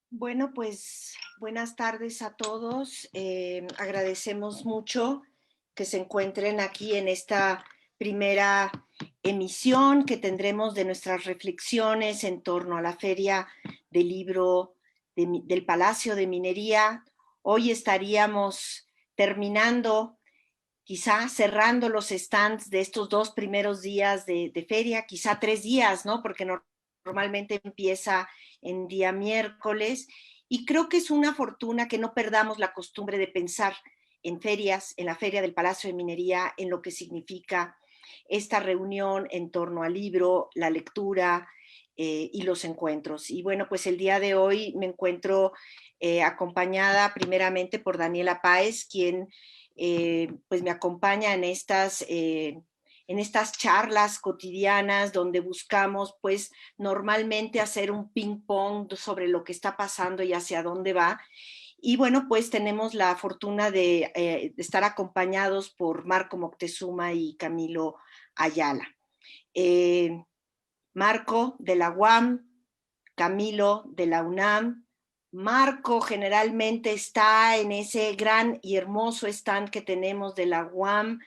Bueno, pues buenas tardes a todos. Agradecemos mucho que se encuentren aquí en esta primera emisión que tendremos de nuestras reflexiones en torno a la Feria del Libro del Palacio de Minería. Hoy estaríamos terminando, quizá cerrando los stands de estos 2 primeros días de feria, quizá 3 días, ¿no? Porque normalmente empieza en día miércoles, y creo que es una fortuna que no perdamos la costumbre de pensar en ferias, en la Feria del Palacio de Minería, en lo que significa esta reunión en torno al libro, la lectura y los encuentros. Y bueno, pues el día de hoy me encuentro acompañada primeramente por Daniela Páez, quien pues me acompaña en estas charlas cotidianas donde buscamos pues normalmente hacer un ping pong sobre lo que está pasando y hacia dónde va. Y bueno, pues tenemos la fortuna de estar acompañados por Marco Moctezuma y Camilo Ayala. Marco de la UAM, Camilo de la UNAM. Marco generalmente está en ese gran y hermoso stand que tenemos de la UAM,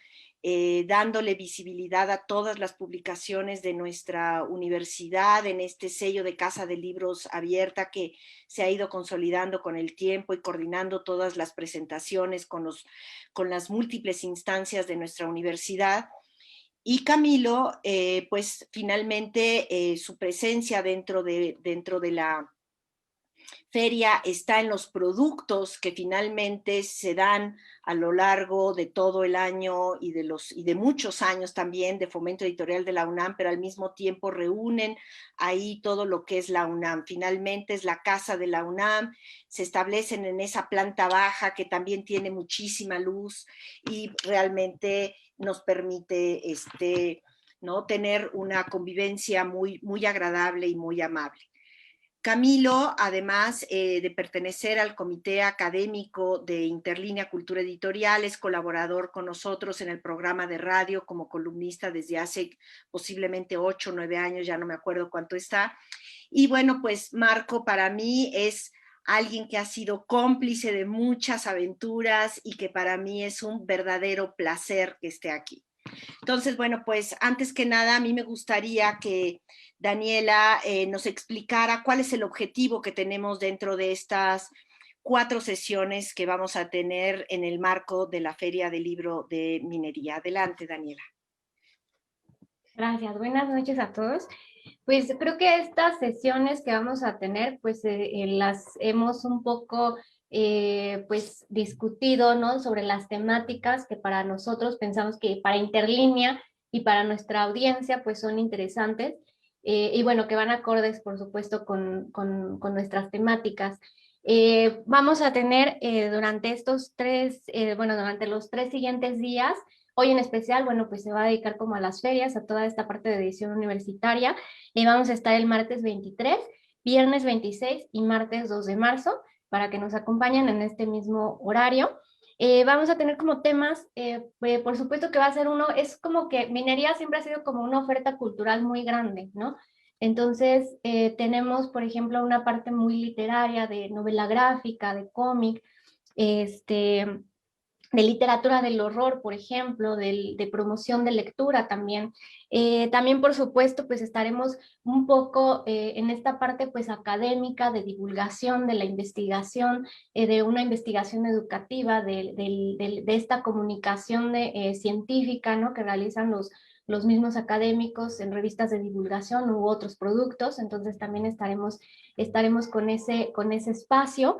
dándole visibilidad a todas las publicaciones de nuestra universidad en este sello de Casa de Libros Abierta que se ha ido consolidando con el tiempo y coordinando todas las presentaciones con las múltiples instancias de nuestra universidad. Y Camilo, pues finalmente su presencia dentro de la feria está en los productos que finalmente se dan a lo largo de todo el año y de muchos años también de Fomento Editorial de la UNAM, pero al mismo tiempo reúnen ahí todo lo que es la UNAM. Finalmente es la casa de la UNAM, se establecen en esa planta baja que también tiene muchísima luz y realmente nos permite ¿no? tener una convivencia muy, muy agradable y muy amable. Camilo, además de pertenecer al Comité Académico de Interlínea Cultura Editorial, es colaborador con nosotros en el programa de radio como columnista desde hace posiblemente 8 o 9 años, ya no me acuerdo cuánto está. Y bueno, pues Marco para mí es alguien que ha sido cómplice de muchas aventuras y que para mí es un verdadero placer que esté aquí. Entonces, bueno, pues antes que nada, a mí me gustaría que Daniela nos explicara cuál es el objetivo que tenemos dentro de estas 4 sesiones que vamos a tener en el marco de la Feria del Libro de Minería. Adelante, Daniela. Gracias, buenas noches a todos. Pues creo que estas sesiones que vamos a tener, pues las hemos un poco pues discutido, ¿no? Sobre las temáticas que para nosotros pensamos que para Interlínea y para nuestra audiencia pues son interesantes y bueno, que van acordes por supuesto con nuestras temáticas. Vamos a tener durante durante los 3 siguientes días. Hoy en especial, bueno, pues se va a dedicar como a las ferias, a toda esta parte de edición universitaria. Vamos a estar el martes 23, viernes 26 y martes 2 de marzo para que nos acompañen en este mismo horario. Vamos a tener como temas, por supuesto que va a ser es como que minería siempre ha sido como una oferta cultural muy grande, ¿no? Entonces, tenemos, por ejemplo, una parte muy literaria de novela gráfica, de cómic, de literatura del horror, por ejemplo, de promoción de lectura también. También, por supuesto, pues estaremos un poco en esta parte pues académica de divulgación de la investigación, de una investigación educativa, de esta comunicación científica, ¿no? Que realizan los mismos académicos en revistas de divulgación u otros productos. Entonces también estaremos con ese espacio.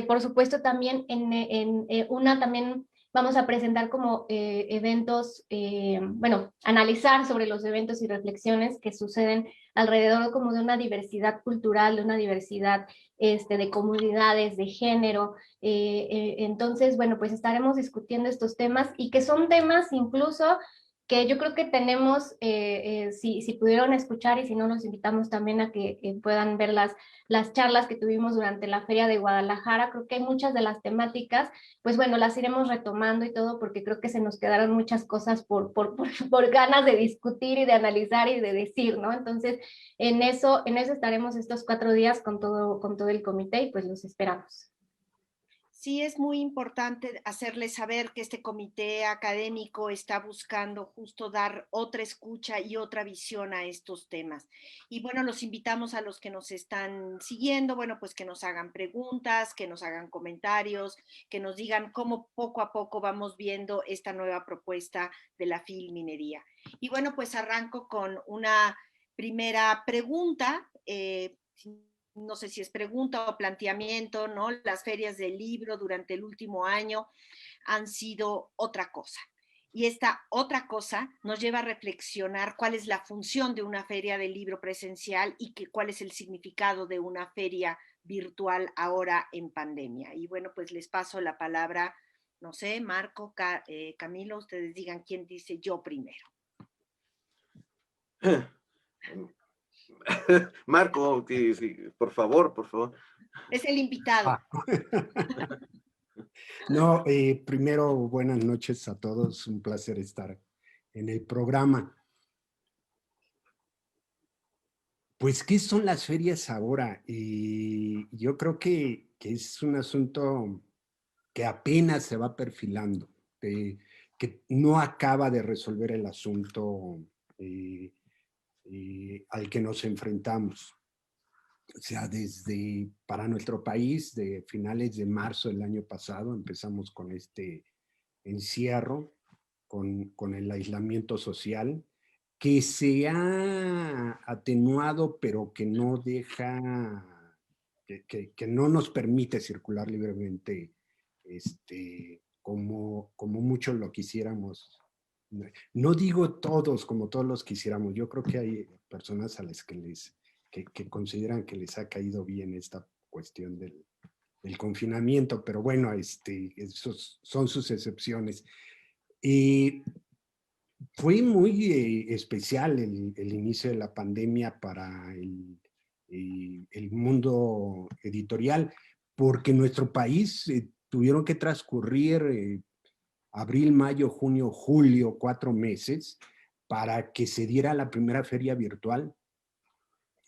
Por supuesto, también también vamos a presentar como eventos, bueno, analizar sobre los eventos y reflexiones que suceden alrededor como de una diversidad cultural, de una diversidad de comunidades, de género. Entonces, bueno, pues estaremos discutiendo estos temas y que son temas incluso que yo creo que tenemos, si pudieron escuchar y si no, los invitamos también a que puedan ver las charlas que tuvimos durante la Feria de Guadalajara. Creo que hay muchas de las temáticas, pues bueno, las iremos retomando y todo, porque creo que se nos quedaron muchas cosas por ganas de discutir y de analizar y de decir, ¿no? Entonces, en eso estaremos estos 4 días con todo el comité y pues los esperamos. Sí, es muy importante hacerles saber que este comité académico está buscando justo dar otra escucha y otra visión a estos temas. Y bueno, los invitamos a los que nos están siguiendo, bueno, pues que nos hagan preguntas, que nos hagan comentarios, que nos digan cómo poco a poco vamos viendo esta nueva propuesta de la filminería. Y bueno, pues arranco con una primera pregunta. No sé si es pregunta o planteamiento, ¿no? Las ferias del libro durante el último año han sido otra cosa. Y esta otra cosa nos lleva a reflexionar cuál es la función de una feria del libro presencial y cuál es el significado de una feria virtual ahora en pandemia. Y bueno, pues les paso la palabra, no sé, Marco, Camilo, ustedes digan quién dice yo primero. Marco, sí, sí, por favor, por favor. Es el invitado. No, primero, buenas noches a todos. Un placer estar en el programa. Pues, ¿qué son las ferias ahora? Yo creo que es un asunto que apenas se va perfilando, que no acaba de resolver el asunto al que nos enfrentamos. O sea, para nuestro país, de finales de marzo del año pasado, empezamos con este encierro, con el aislamiento social, que se ha atenuado, pero que no deja, que no nos permite circular libremente, como muchos lo quisiéramos. No digo todos, como todos los quisiéramos. Yo creo que hay personas a las que consideran que les ha caído bien esta cuestión del confinamiento, pero bueno, esos son sus excepciones. Fue muy especial el inicio de la pandemia para el mundo editorial, porque en nuestro país tuvieron que transcurrir abril, mayo, junio, julio, 4 meses para que se diera la primera feria virtual.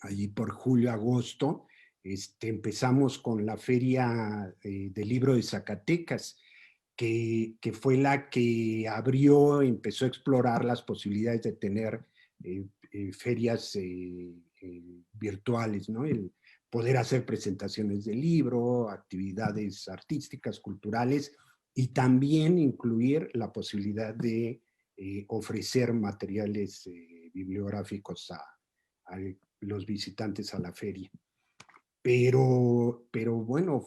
Allí por julio, agosto, empezamos con la feria del libro de Zacatecas, que fue la que abrió, empezó a explorar las posibilidades de tener ferias virtuales, ¿no? El poder hacer presentaciones de libro, actividades artísticas, culturales, y también incluir la posibilidad de ofrecer materiales bibliográficos a los visitantes a la feria. Pero bueno,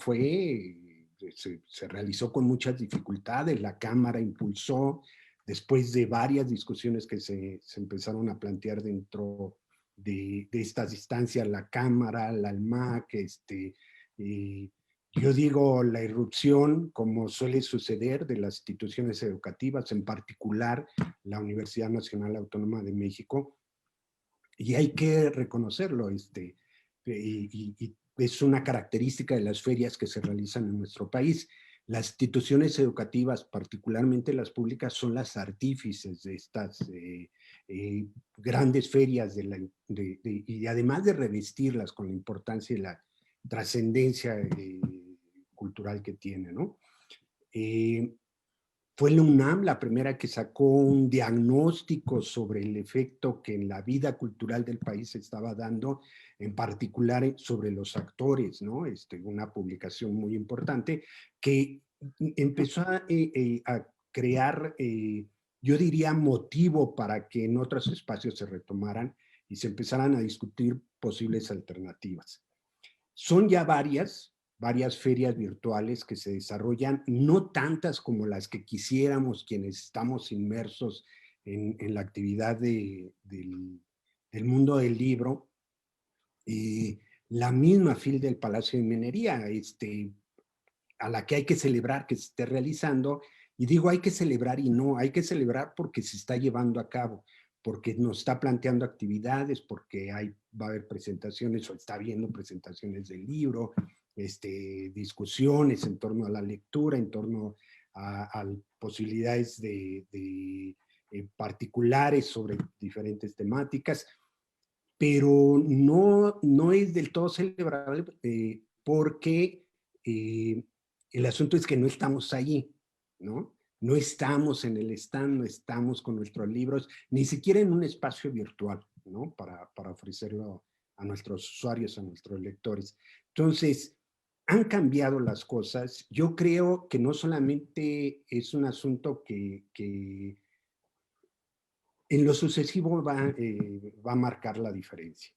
se realizó con muchas dificultades. La Cámara impulsó, después de varias discusiones que se empezaron a plantear dentro de estas instancias, la Cámara, la ALMAC, yo digo la irrupción, como suele suceder, de las instituciones educativas, en particular la Universidad Nacional Autónoma de México, y hay que reconocerlo, y es una característica de las ferias que se realizan en nuestro país. Las instituciones educativas, particularmente las públicas, son las artífices de estas grandes ferias y además de revestirlas con la importancia y la trascendencia cultural que tiene, ¿no? Fue la UNAM la primera que sacó un diagnóstico sobre el efecto que en la vida cultural del país se estaba dando, en particular sobre los actores, ¿no? Una publicación muy importante que empezó a crear, yo diría, motivo para que en otros espacios se retomaran y se empezaran a discutir posibles alternativas. Son ya varias ferias virtuales que se desarrollan, no tantas como las que quisiéramos quienes estamos inmersos en la actividad del mundo del libro. La misma FIL del Palacio de Minería, a la que hay que celebrar que se esté realizando, Y digo, hay que celebrar y no, hay que celebrar porque se está llevando a cabo, porque nos está planteando actividades, porque va a haber presentaciones o está habiendo presentaciones del libro, discusiones en torno a la lectura, en torno a posibilidades particulares sobre diferentes temáticas, pero no es del todo celebrable porque el asunto es que no estamos allí, ¿no? No estamos en el stand, no estamos con nuestros libros, ni siquiera en un espacio virtual, ¿no? Para ofrecerlo a nuestros usuarios, a nuestros lectores. Entonces, han cambiado las cosas. Yo creo que no solamente es un asunto que en lo sucesivo va a marcar la diferencia.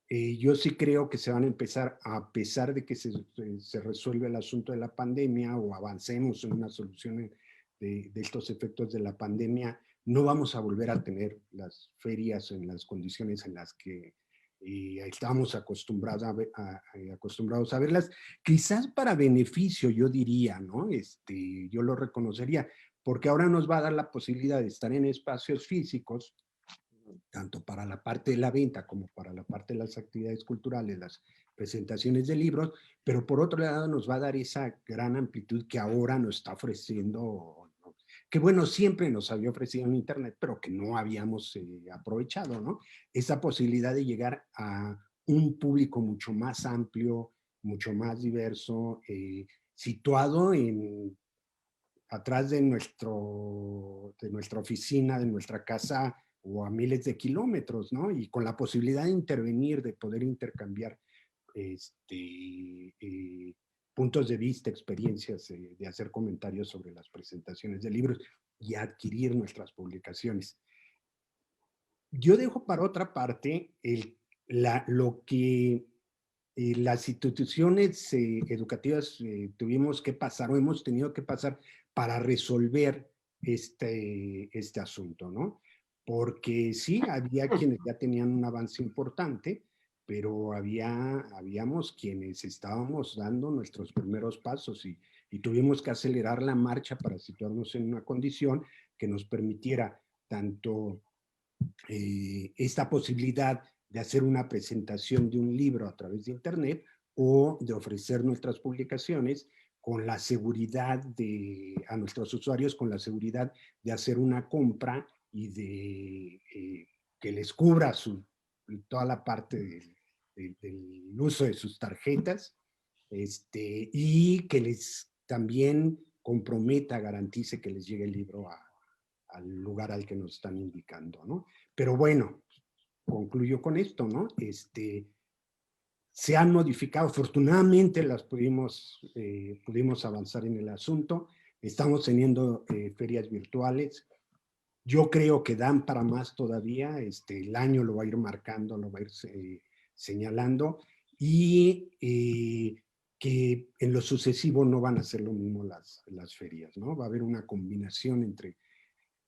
Yo sí creo que se van a empezar, a pesar de que se resuelve el asunto de la pandemia o avancemos en una solución de estos efectos de la pandemia, no vamos a volver a tener las ferias en las condiciones en las que estábamos acostumbrados a verlas, quizás para beneficio, yo diría, ¿no? Yo lo reconocería, porque ahora nos va a dar la posibilidad de estar en espacios físicos, tanto para la parte de la venta como para la parte de las actividades culturales, las presentaciones de libros, pero por otro lado nos va a dar esa gran amplitud que ahora nos está ofreciendo, que bueno, siempre nos había ofrecido en Internet, pero que no habíamos aprovechado, ¿no? Esa posibilidad de llegar a un público mucho más amplio, mucho más diverso, situado atrás de nuestra oficina, de nuestra casa, o a miles de kilómetros, ¿no? Y con la posibilidad de intervenir, de poder intercambiar puntos de vista, experiencias, de hacer comentarios sobre las presentaciones de libros y adquirir nuestras publicaciones. Yo dejo para otra parte lo que las instituciones educativas tuvimos que pasar o hemos tenido que pasar para resolver este asunto, ¿no? Porque sí, había quienes ya tenían un avance importante, pero habíamos quienes estábamos dando nuestros primeros pasos y tuvimos que acelerar la marcha para situarnos en una condición que nos permitiera tanto esta posibilidad de hacer una presentación de un libro a través de Internet o de ofrecer nuestras publicaciones con la seguridad a nuestros usuarios, con la seguridad de hacer una compra y de que les cubra toda la parte del uso de sus tarjetas, y que les también comprometa, garantice que les llegue el libro al lugar al que nos están indicando, ¿no? Pero bueno, concluyo con esto, ¿no? Se han modificado, afortunadamente pudimos avanzar en el asunto, estamos teniendo ferias virtuales, yo creo que dan para más todavía, el año lo va a ir marcando, lo va a ir señalando, y que en lo sucesivo no van a ser lo mismo las ferias, ¿no? Va a haber una combinación entre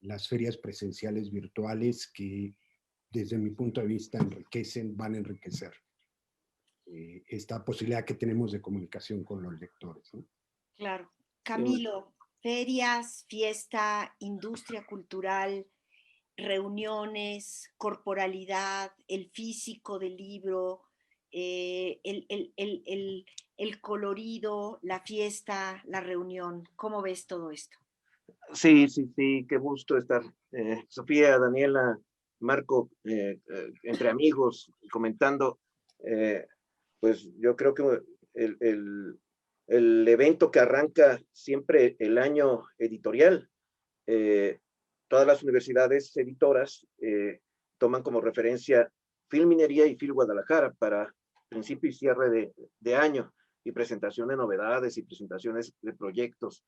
las ferias presenciales virtuales que desde mi punto de vista van a enriquecer esta posibilidad que tenemos de comunicación con los lectores, ¿no? Claro. Camilo, ferias, fiesta, industria cultural, reuniones, corporalidad, el físico del libro, el colorido, la fiesta, la reunión. ¿Cómo ves todo esto? Sí, qué gusto estar. Sofía, Daniela, Marco, entre amigos, comentando. Pues yo creo que el evento que arranca siempre el año editorial, todas las universidades editoras toman como referencia Filminería y Fil Guadalajara para principio y cierre de año, y presentación de novedades y presentaciones de proyectos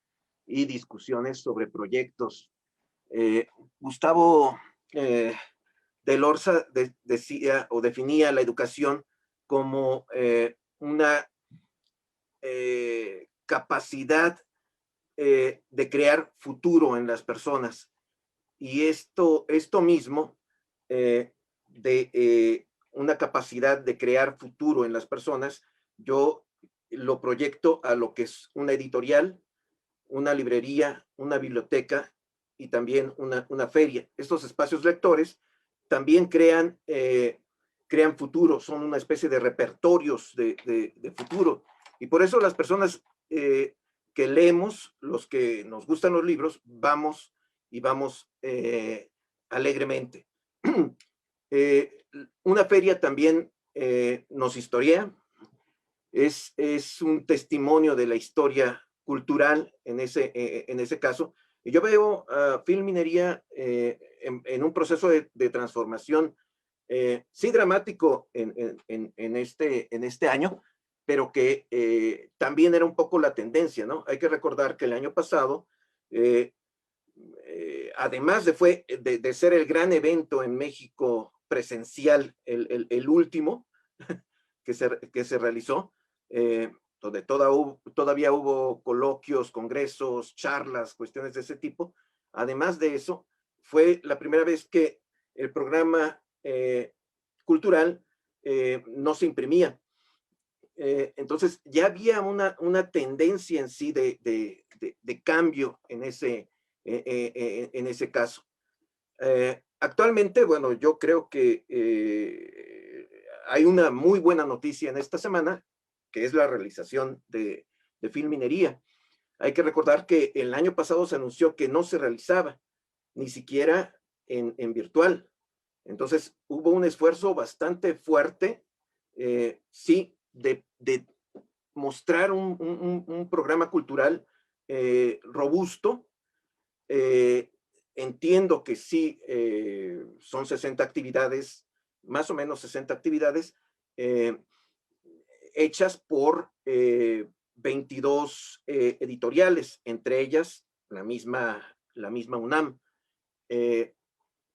y discusiones sobre proyectos. Gustavo del Orza decía o definía la educación como una capacidad de crear futuro en las personas. Y esto mismo de una capacidad de crear futuro en las personas, yo lo proyecto a lo que es una editorial, una librería, una biblioteca y también una feria. Estos espacios lectores también crean futuro, son una especie de repertorios de futuro. Y por eso las personas que leemos, los que nos gustan los libros, vamos alegremente. Una feria también nos historia, es un testimonio de la historia cultural en ese caso. Y yo veo a Filminería en un proceso de transformación, sí dramático en este año, pero que también era un poco la tendencia, ¿no? Hay que recordar que el año pasado, además de ser el gran evento en México presencial, el último que se realizó, donde todavía hubo coloquios, congresos, charlas, cuestiones de ese tipo. Además de eso, fue la primera vez que el programa cultural no se imprimía. Entonces ya había una tendencia en sí de cambio en ese caso. Actualmente, bueno, yo creo que hay una muy buena noticia en esta semana, que es la realización de Filminería. Hay que recordar que el año pasado se anunció que no se realizaba, ni siquiera en virtual. Entonces, hubo un esfuerzo bastante fuerte, sí, de mostrar un programa cultural robusto. Entiendo que sí, son 60 actividades, más o menos 60 actividades, hechas por 22 editoriales, entre ellas la misma UNAM.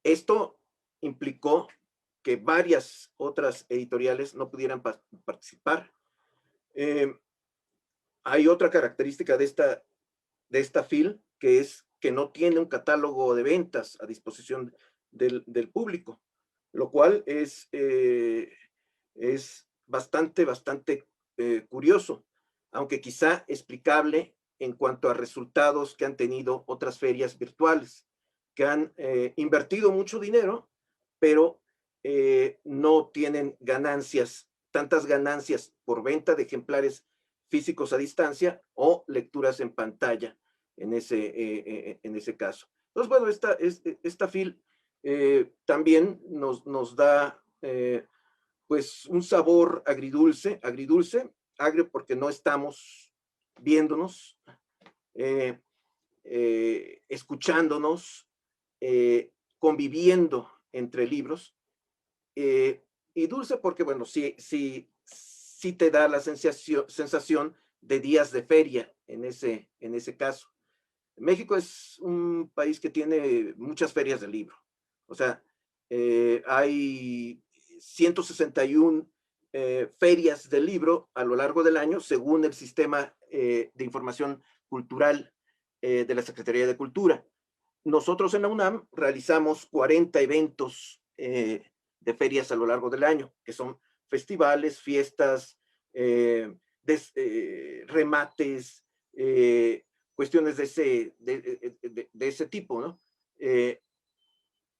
Esto implicó que varias otras editoriales no pudieran participar. Hay otra característica de esta FIL, que es que no tiene un catálogo de ventas a disposición del público, lo cual es bastante curioso, aunque quizá explicable en cuanto a resultados que han tenido otras ferias virtuales, que han invertido mucho dinero, pero no tienen tantas ganancias por venta de ejemplares físicos a distancia o lecturas en pantalla en ese caso. Entonces, bueno, esta FIL también nos da pues un sabor agridulce, agrio porque no estamos viéndonos, escuchándonos, conviviendo entre libros, y dulce porque, bueno, sí te da la sensación de días de feria en ese caso. México es un país que tiene muchas ferias de libro. O sea, hay 161 ferias de libro a lo largo del año, según el sistema de información cultural de la Secretaría de Cultura. Nosotros en la UNAM realizamos 40 eventos de ferias a lo largo del año, que son festivales, fiestas, remates, cuestiones de ese tipo, ¿no? E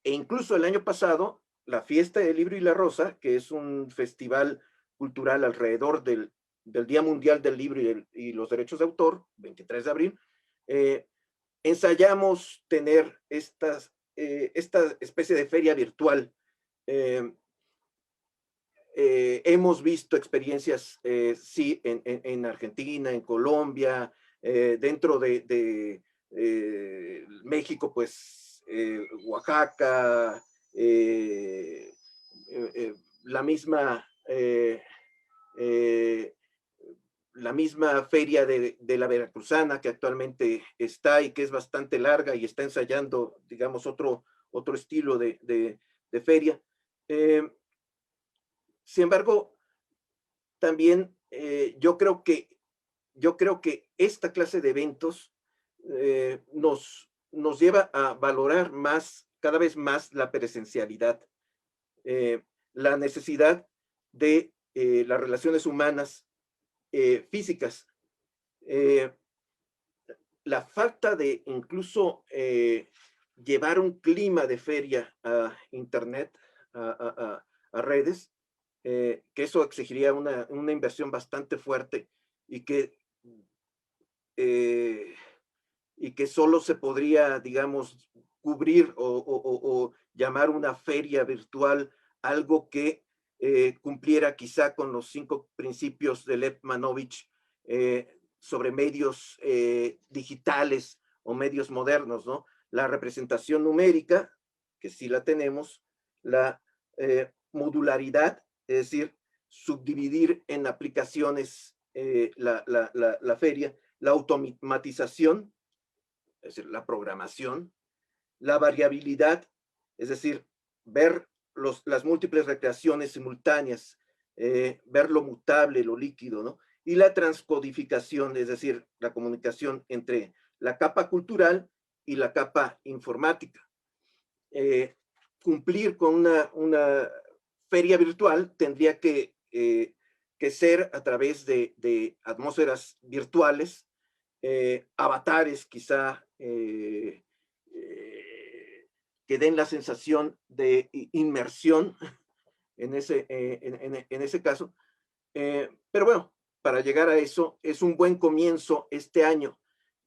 incluso el año pasado, la Fiesta del Libro y la Rosa, que es un festival cultural alrededor del Día Mundial del Libro y los Derechos de Autor, 23 de abril, ensayamos tener esta especie de feria virtual. Hemos visto experiencias, sí, en Argentina, en Colombia, dentro de México, pues Oaxaca, la misma feria de la Veracruzana, que actualmente está y que es bastante larga y está ensayando, digamos, otro estilo de feria. Sin embargo, también yo creo que esta clase de eventos nos lleva a valorar cada vez más la presencialidad, la necesidad de las relaciones humanas físicas. la falta de incluso llevar un clima de feria a internet, a redes, que eso exigiría una inversión bastante fuerte y que solo se podría, digamos, cubrir o llamar una feria virtual algo que cumpliera quizá con los 5 principios de Lev Manovich sobre medios digitales o medios modernos, ¿no? La representación numérica, que sí la tenemos, la modularidad, es decir, subdividir en aplicaciones la feria, la automatización, es decir, la programación, la variabilidad, es decir, ver las múltiples recreaciones simultáneas, ver lo mutable, lo líquido, ¿no? Y la transcodificación, es decir, la comunicación entre la capa cultural y la capa informática. Cumplir con una feria virtual tendría que ser a través de atmósferas virtuales, avatares quizá que den la sensación de inmersión en ese caso. Pero bueno, para llegar a eso es un buen comienzo este año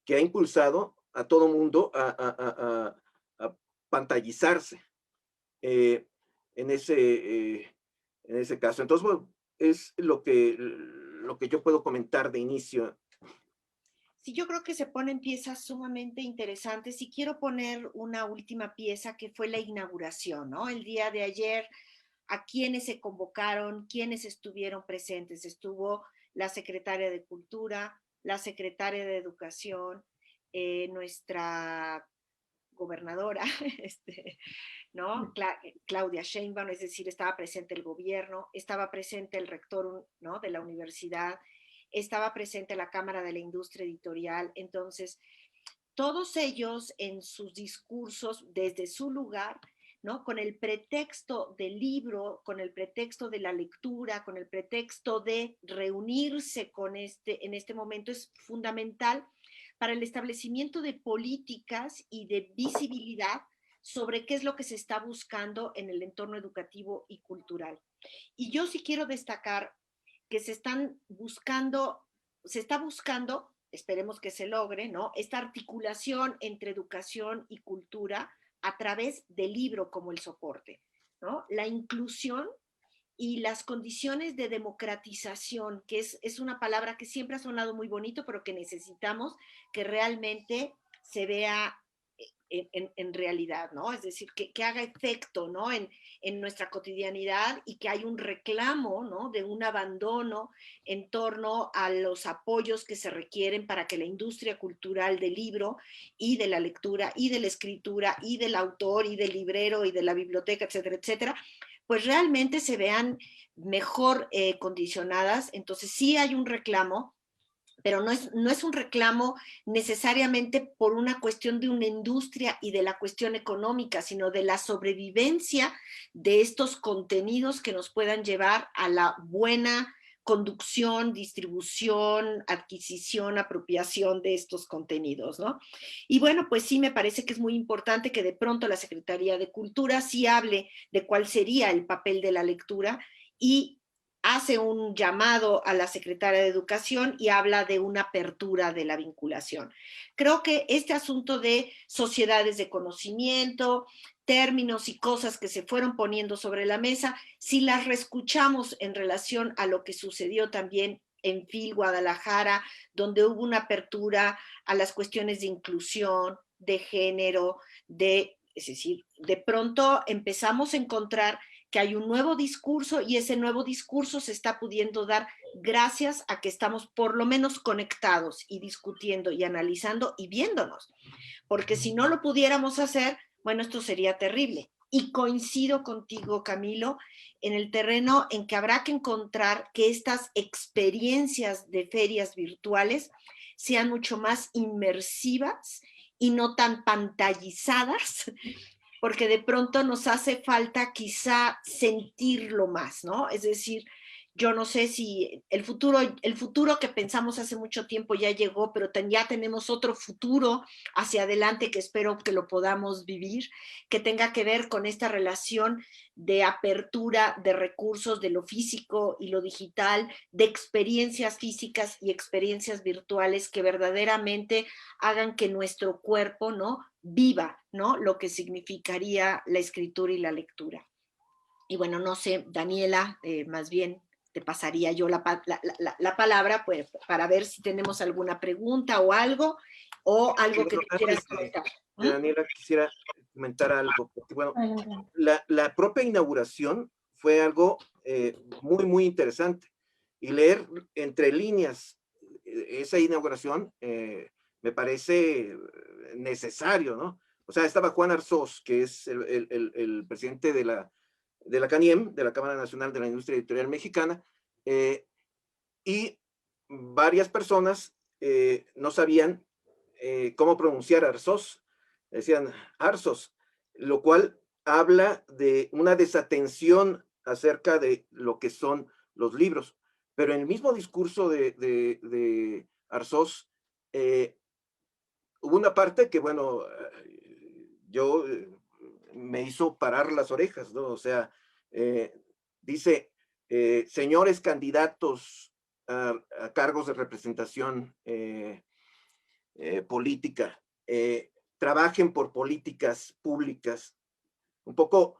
que ha impulsado a todo mundo a pantallizarse en ese caso. Entonces, bueno, es lo que yo puedo comentar de inicio. Sí, yo creo que se ponen piezas sumamente interesantes y quiero poner una última pieza que fue la inauguración, ¿no? El día de ayer, a quienes se convocaron, quienes estuvieron presentes. Estuvo la secretaria de Cultura, la secretaria de Educación, nuestra gobernadora, ¿no? Claudia Sheinbaum, es decir, estaba presente el gobierno, estaba presente el rector, ¿no?, de la universidad, estaba presente la Cámara de la Industria Editorial. Entonces, todos ellos en sus discursos, desde su lugar, ¿no?, con el pretexto del libro, con el pretexto de la lectura, con el pretexto de reunirse en este momento, es fundamental para el establecimiento de políticas y de visibilidad sobre qué es lo que se está buscando en el entorno educativo y cultural. Y yo sí quiero destacar que se está buscando, esperemos que se logre, ¿no?, esta articulación entre educación y cultura a través del libro como el soporte, ¿no? La inclusión y las condiciones de democratización, que es una palabra que siempre ha sonado muy bonito, pero que necesitamos que realmente se vea en realidad, ¿no? Es decir, que haga efecto, ¿no?, en nuestra cotidianidad, y que hay un reclamo, ¿no?, de un abandono en torno a los apoyos que se requieren para que la industria cultural del libro y de la lectura y de la escritura y del autor y del librero y de la biblioteca, etcétera, etcétera, pues realmente se vean mejor condicionadas. Entonces sí hay un reclamo, pero no es un reclamo necesariamente por una cuestión de una industria y de la cuestión económica, sino de la sobrevivencia de estos contenidos que nos puedan llevar a la buena conducción, distribución, adquisición, apropiación de estos contenidos, ¿no? Y bueno, pues sí me parece que es muy importante que de pronto la Secretaría de Cultura sí hable de cuál sería el papel de la lectura, y hace un llamado a la secretaria de Educación y habla de una apertura de la vinculación. Creo que este asunto de sociedades de conocimiento, términos y cosas que se fueron poniendo sobre la mesa, si las reescuchamos en relación a lo que sucedió también en FIL Guadalajara, donde hubo una apertura a las cuestiones de inclusión, de género, es decir, de pronto empezamos a encontrar que hay un nuevo discurso, y ese nuevo discurso se está pudiendo dar gracias a que estamos por lo menos conectados y discutiendo y analizando y viéndonos, porque si no lo pudiéramos hacer, bueno, esto sería terrible. Y coincido contigo, Camilo, en el terreno en que habrá que encontrar que estas experiencias de ferias virtuales sean mucho más inmersivas y no tan pantallizadas, porque de pronto nos hace falta quizá sentirlo más, ¿no? Es decir, yo no sé si el futuro que pensamos hace mucho tiempo ya llegó, pero ya tenemos otro futuro hacia adelante que espero que lo podamos vivir, que tenga que ver con esta relación de apertura de recursos de lo físico y lo digital, de experiencias físicas y experiencias virtuales que verdaderamente hagan que nuestro cuerpo, ¿no?, viva, ¿no?, lo que significaría la escritura y la lectura. Y bueno, no sé, Daniela, más bien te pasaría yo la palabra, pues, para ver si tenemos alguna pregunta o algo que tú quieras comentar. Daniela, quisiera comentar algo, porque bueno, la propia inauguración fue algo muy, muy interesante. Y leer entre líneas esa inauguración me parece necesario, ¿no? O sea, estaba Juan Arzós, que es el presidente de la CANIEM, de la Cámara Nacional de la Industria Editorial Mexicana, y varias personas no sabían cómo pronunciar Arzós, decían Arzós, lo cual habla de una desatención acerca de lo que son los libros. Pero en el mismo discurso de Arzós, hubo una parte que, bueno, yo me hizo parar las orejas, ¿no? O sea, dice, señores candidatos a cargos de representación política, trabajen por políticas públicas. Un poco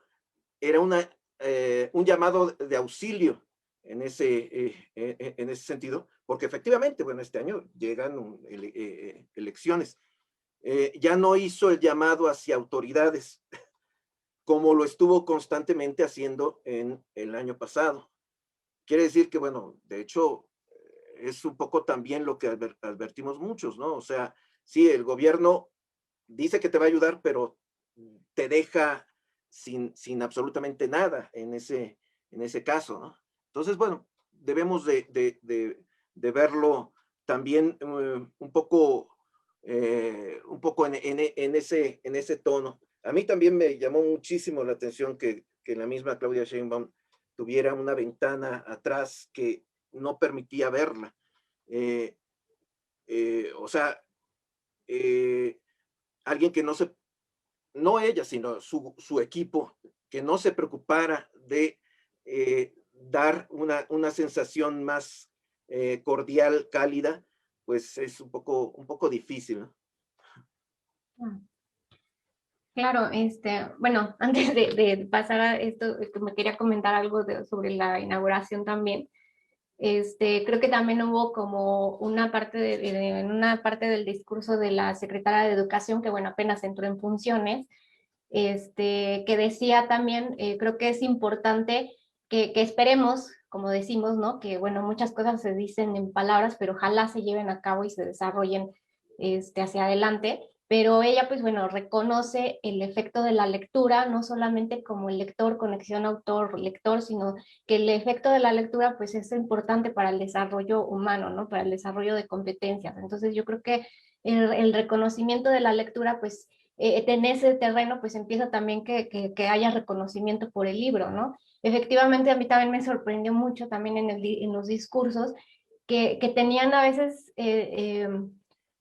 era un llamado de auxilio en ese sentido, porque efectivamente, bueno, este año llegan elecciones. Ya no hizo el llamado hacia autoridades, como lo estuvo constantemente haciendo en el año pasado. Quiere decir que, bueno, de hecho, es un poco también lo que advertimos muchos, ¿no? O sea, sí, el gobierno dice que te va a ayudar, pero te deja sin absolutamente nada en ese caso, ¿no? Entonces, bueno, debemos de verlo también un poco en ese tono. A mí también me llamó muchísimo la atención que la misma Claudia Sheinbaum tuviera una ventana atrás que no permitía verla. O sea, alguien que no ella, sino su equipo, que no se preocupara de dar una sensación más cordial, cálida, pues es un poco difícil, ¿no? Claro, bueno, antes de pasar a esto, me quería comentar algo sobre la inauguración también. Creo que también hubo como una parte en una parte del discurso de la secretaria de Educación, que bueno, apenas entró en funciones, que decía también, creo que es importante que esperemos, como decimos, ¿no? Que bueno, muchas cosas se dicen en palabras, pero ojalá se lleven a cabo y se desarrollen hacia adelante. Pero ella, pues bueno, reconoce el efecto de la lectura, no solamente como el lector, conexión autor-lector, sino que el efecto de la lectura, pues es importante para el desarrollo humano, ¿no? Para el desarrollo de competencias. Entonces yo creo que el reconocimiento de la lectura, pues en ese terreno, pues empieza también que haya reconocimiento por el libro, ¿no? Efectivamente, a mí también me sorprendió mucho también en los discursos que tenían a veces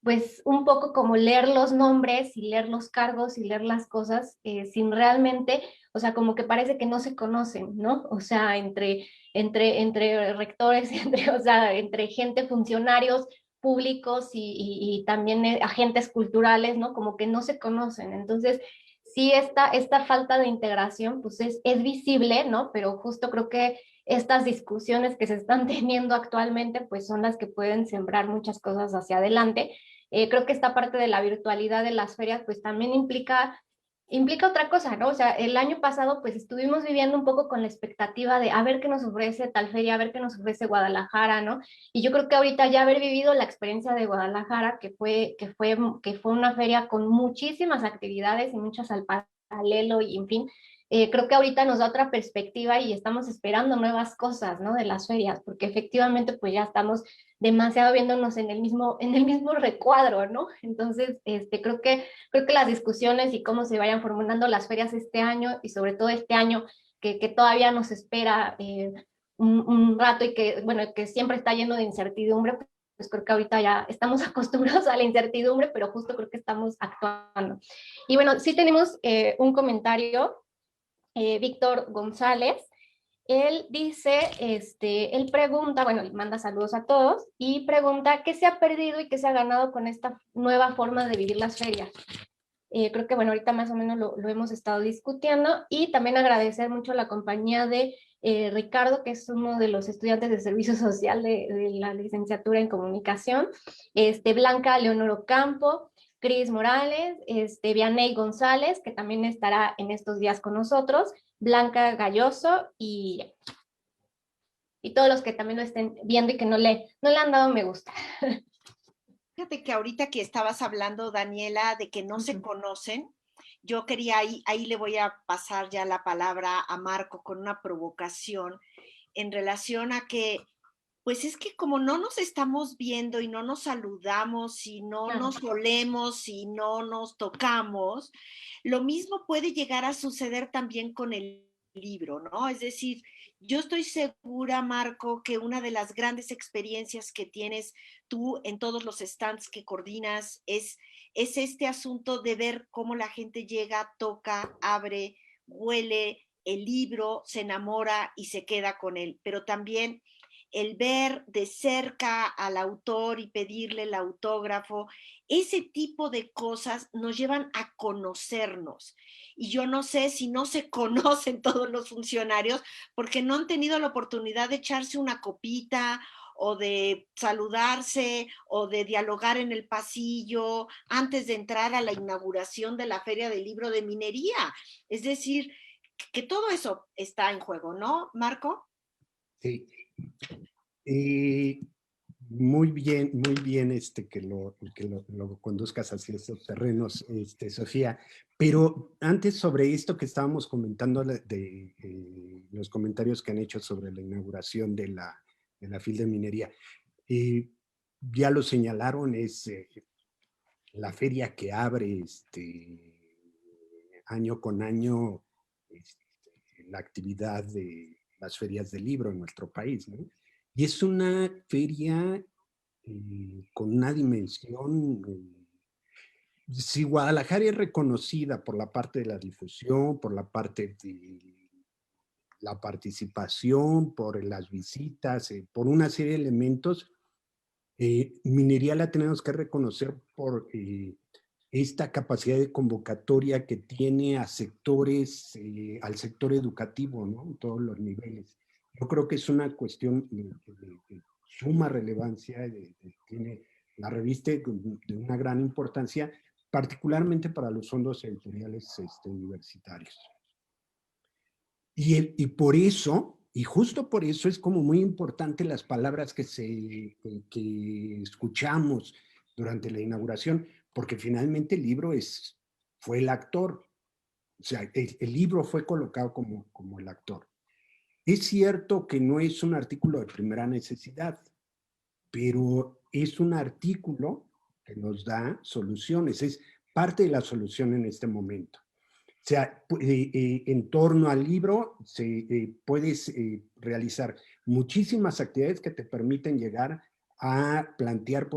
pues un poco como leer los nombres y leer los cargos y leer las cosas sin realmente, o sea, como que parece que no se conocen, ¿no? O sea, entre rectores, o sea, entre gente, funcionarios públicos y también agentes culturales, ¿no? Como que no se conocen. Entonces, sí, esta falta de integración, pues es visible, ¿no? Pero justo creo que estas discusiones que se están teniendo actualmente, pues son las que pueden sembrar muchas cosas hacia adelante. Creo que esta parte de la virtualidad de las ferias, pues también implica otra cosa, ¿no? O sea, el año pasado, pues estuvimos viviendo un poco con la expectativa de a ver qué nos ofrece tal feria, a ver qué nos ofrece Guadalajara, ¿no? Y yo creo que ahorita ya haber vivido la experiencia de Guadalajara, que fue una feria con muchísimas actividades y muchas al paralelo y en fin, creo que ahorita nos da otra perspectiva y estamos esperando nuevas cosas, ¿no? De las ferias, porque efectivamente pues ya estamos demasiado viéndonos en el mismo recuadro, ¿no? Entonces, creo que las discusiones y cómo se vayan formulando las ferias este año y sobre todo este año que todavía nos espera un rato y que, bueno, que siempre está lleno de incertidumbre, pues creo que ahorita ya estamos acostumbrados a la incertidumbre, pero justo creo que estamos actuando. Y bueno, sí tenemos un comentario, Víctor González. Él dice, él pregunta, bueno, manda saludos a todos y pregunta qué se ha perdido y qué se ha ganado con esta nueva forma de vivir las ferias. Creo que, bueno, ahorita más o menos lo hemos estado discutiendo, y también agradecer mucho la compañía de Ricardo, que es uno de los estudiantes de servicio social de la licenciatura en comunicación, Blanca Leonor Ocampo, Cris Morales, Vianey González, que también estará en estos días con nosotros, Blanca Galloso y todos los que también lo estén viendo y que no le han dado me gusta. Fíjate que ahorita que estabas hablando, Daniela, de que no se conocen, yo quería, ahí le voy a pasar ya la palabra a Marco con una provocación en relación a que, pues es que como no nos estamos viendo y no nos saludamos y no nos olemos y no nos tocamos, lo mismo puede llegar a suceder también con el libro, ¿no? Es decir, yo estoy segura, Marco, que una de las grandes experiencias que tienes tú en todos los stands que coordinas es este asunto de ver cómo la gente llega, toca, abre, huele el libro, se enamora y se queda con él, pero también el ver de cerca al autor y pedirle el autógrafo, ese tipo de cosas nos llevan a conocernos. Y yo no sé si no se conocen todos los funcionarios porque no han tenido la oportunidad de echarse una copita o de saludarse o de dialogar en el pasillo antes de entrar a la inauguración de la Feria del Libro de Minería. Es decir, que todo eso está en juego, ¿no, Marco? Sí. Muy bien que lo conduzcas hacia estos terrenos, Sofía. Pero antes, sobre esto que estábamos comentando de los comentarios que han hecho sobre la inauguración de la FIL de Minería, ya lo señalaron, es la feria que abre año con año la actividad de las ferias del libro en nuestro país, ¿no? Y es una feria con una dimensión. Si Guadalajara es reconocida por la parte de la difusión, por la parte de la participación, por las visitas, por una serie de elementos, Minería la tenemos que reconocer por esta capacidad de convocatoria que tiene a sectores, al sector educativo, ¿no? En todos los niveles. Yo creo que es una cuestión de suma relevancia, tiene la revista de una gran importancia, particularmente para los fondos editoriales universitarios. Y por eso, y justo por eso es como muy importante las palabras que escuchamos durante la inauguración, porque finalmente el libro fue el actor. O sea, el libro fue colocado como el actor. Es cierto que no es un artículo de primera necesidad, pero es un artículo que nos da soluciones, es parte de la solución en este momento. O sea, en torno al libro puedes realizar muchísimas actividades que te permiten llegar a plantear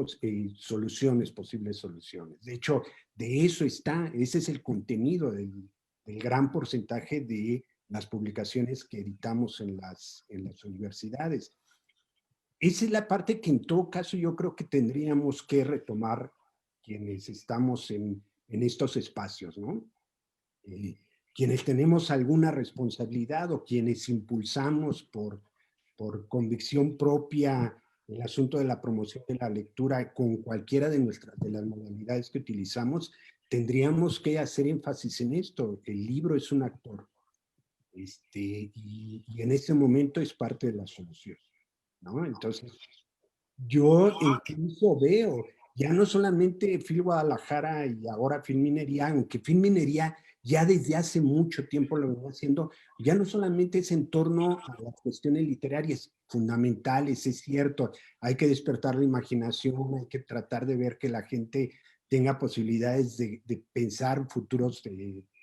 soluciones, posibles soluciones. De hecho, de eso ese es el contenido del gran porcentaje de las publicaciones que editamos en las universidades. Esa es la parte que en todo caso yo creo que tendríamos que retomar quienes estamos en estos espacios, ¿no? Quienes tenemos alguna responsabilidad o quienes impulsamos por convicción propia el asunto de la promoción de la lectura con cualquiera de las modalidades que utilizamos, tendríamos que hacer énfasis en esto. El libro es un actor y en ese momento es parte de la solución, ¿no? Entonces, yo incluso veo ya no solamente FIL Guadalajara y ahora FIL Minería, aunque FIL Minería ya desde hace mucho tiempo lo venía haciendo, ya no solamente es en torno a las cuestiones literarias fundamentales, es cierto, hay que despertar la imaginación, hay que tratar de ver que la gente tenga posibilidades de pensar futuros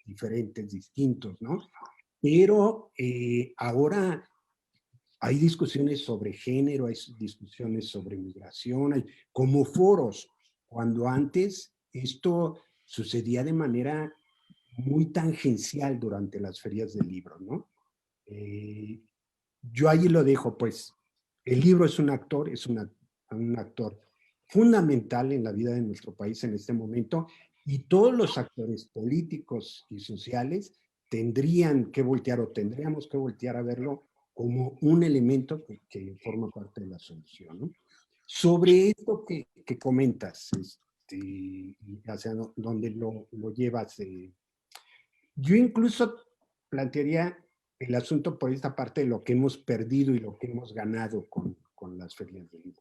diferentes, distintos, ¿no? Pero ahora hay discusiones sobre género, hay discusiones sobre migración, hay como foros, cuando antes esto sucedía de manera muy tangencial durante las ferias del libro, ¿no? Yo allí lo dejo, pues, el libro es un actor, un actor fundamental en la vida de nuestro país en este momento, y todos los actores políticos y sociales tendrían que voltear o tendríamos que voltear a verlo como un elemento que forma parte de la solución, ¿no? Sobre esto que comentas, hacia dónde lo llevas, yo incluso plantearía el asunto por esta parte de lo que hemos perdido y lo que hemos ganado con las ferias del libro.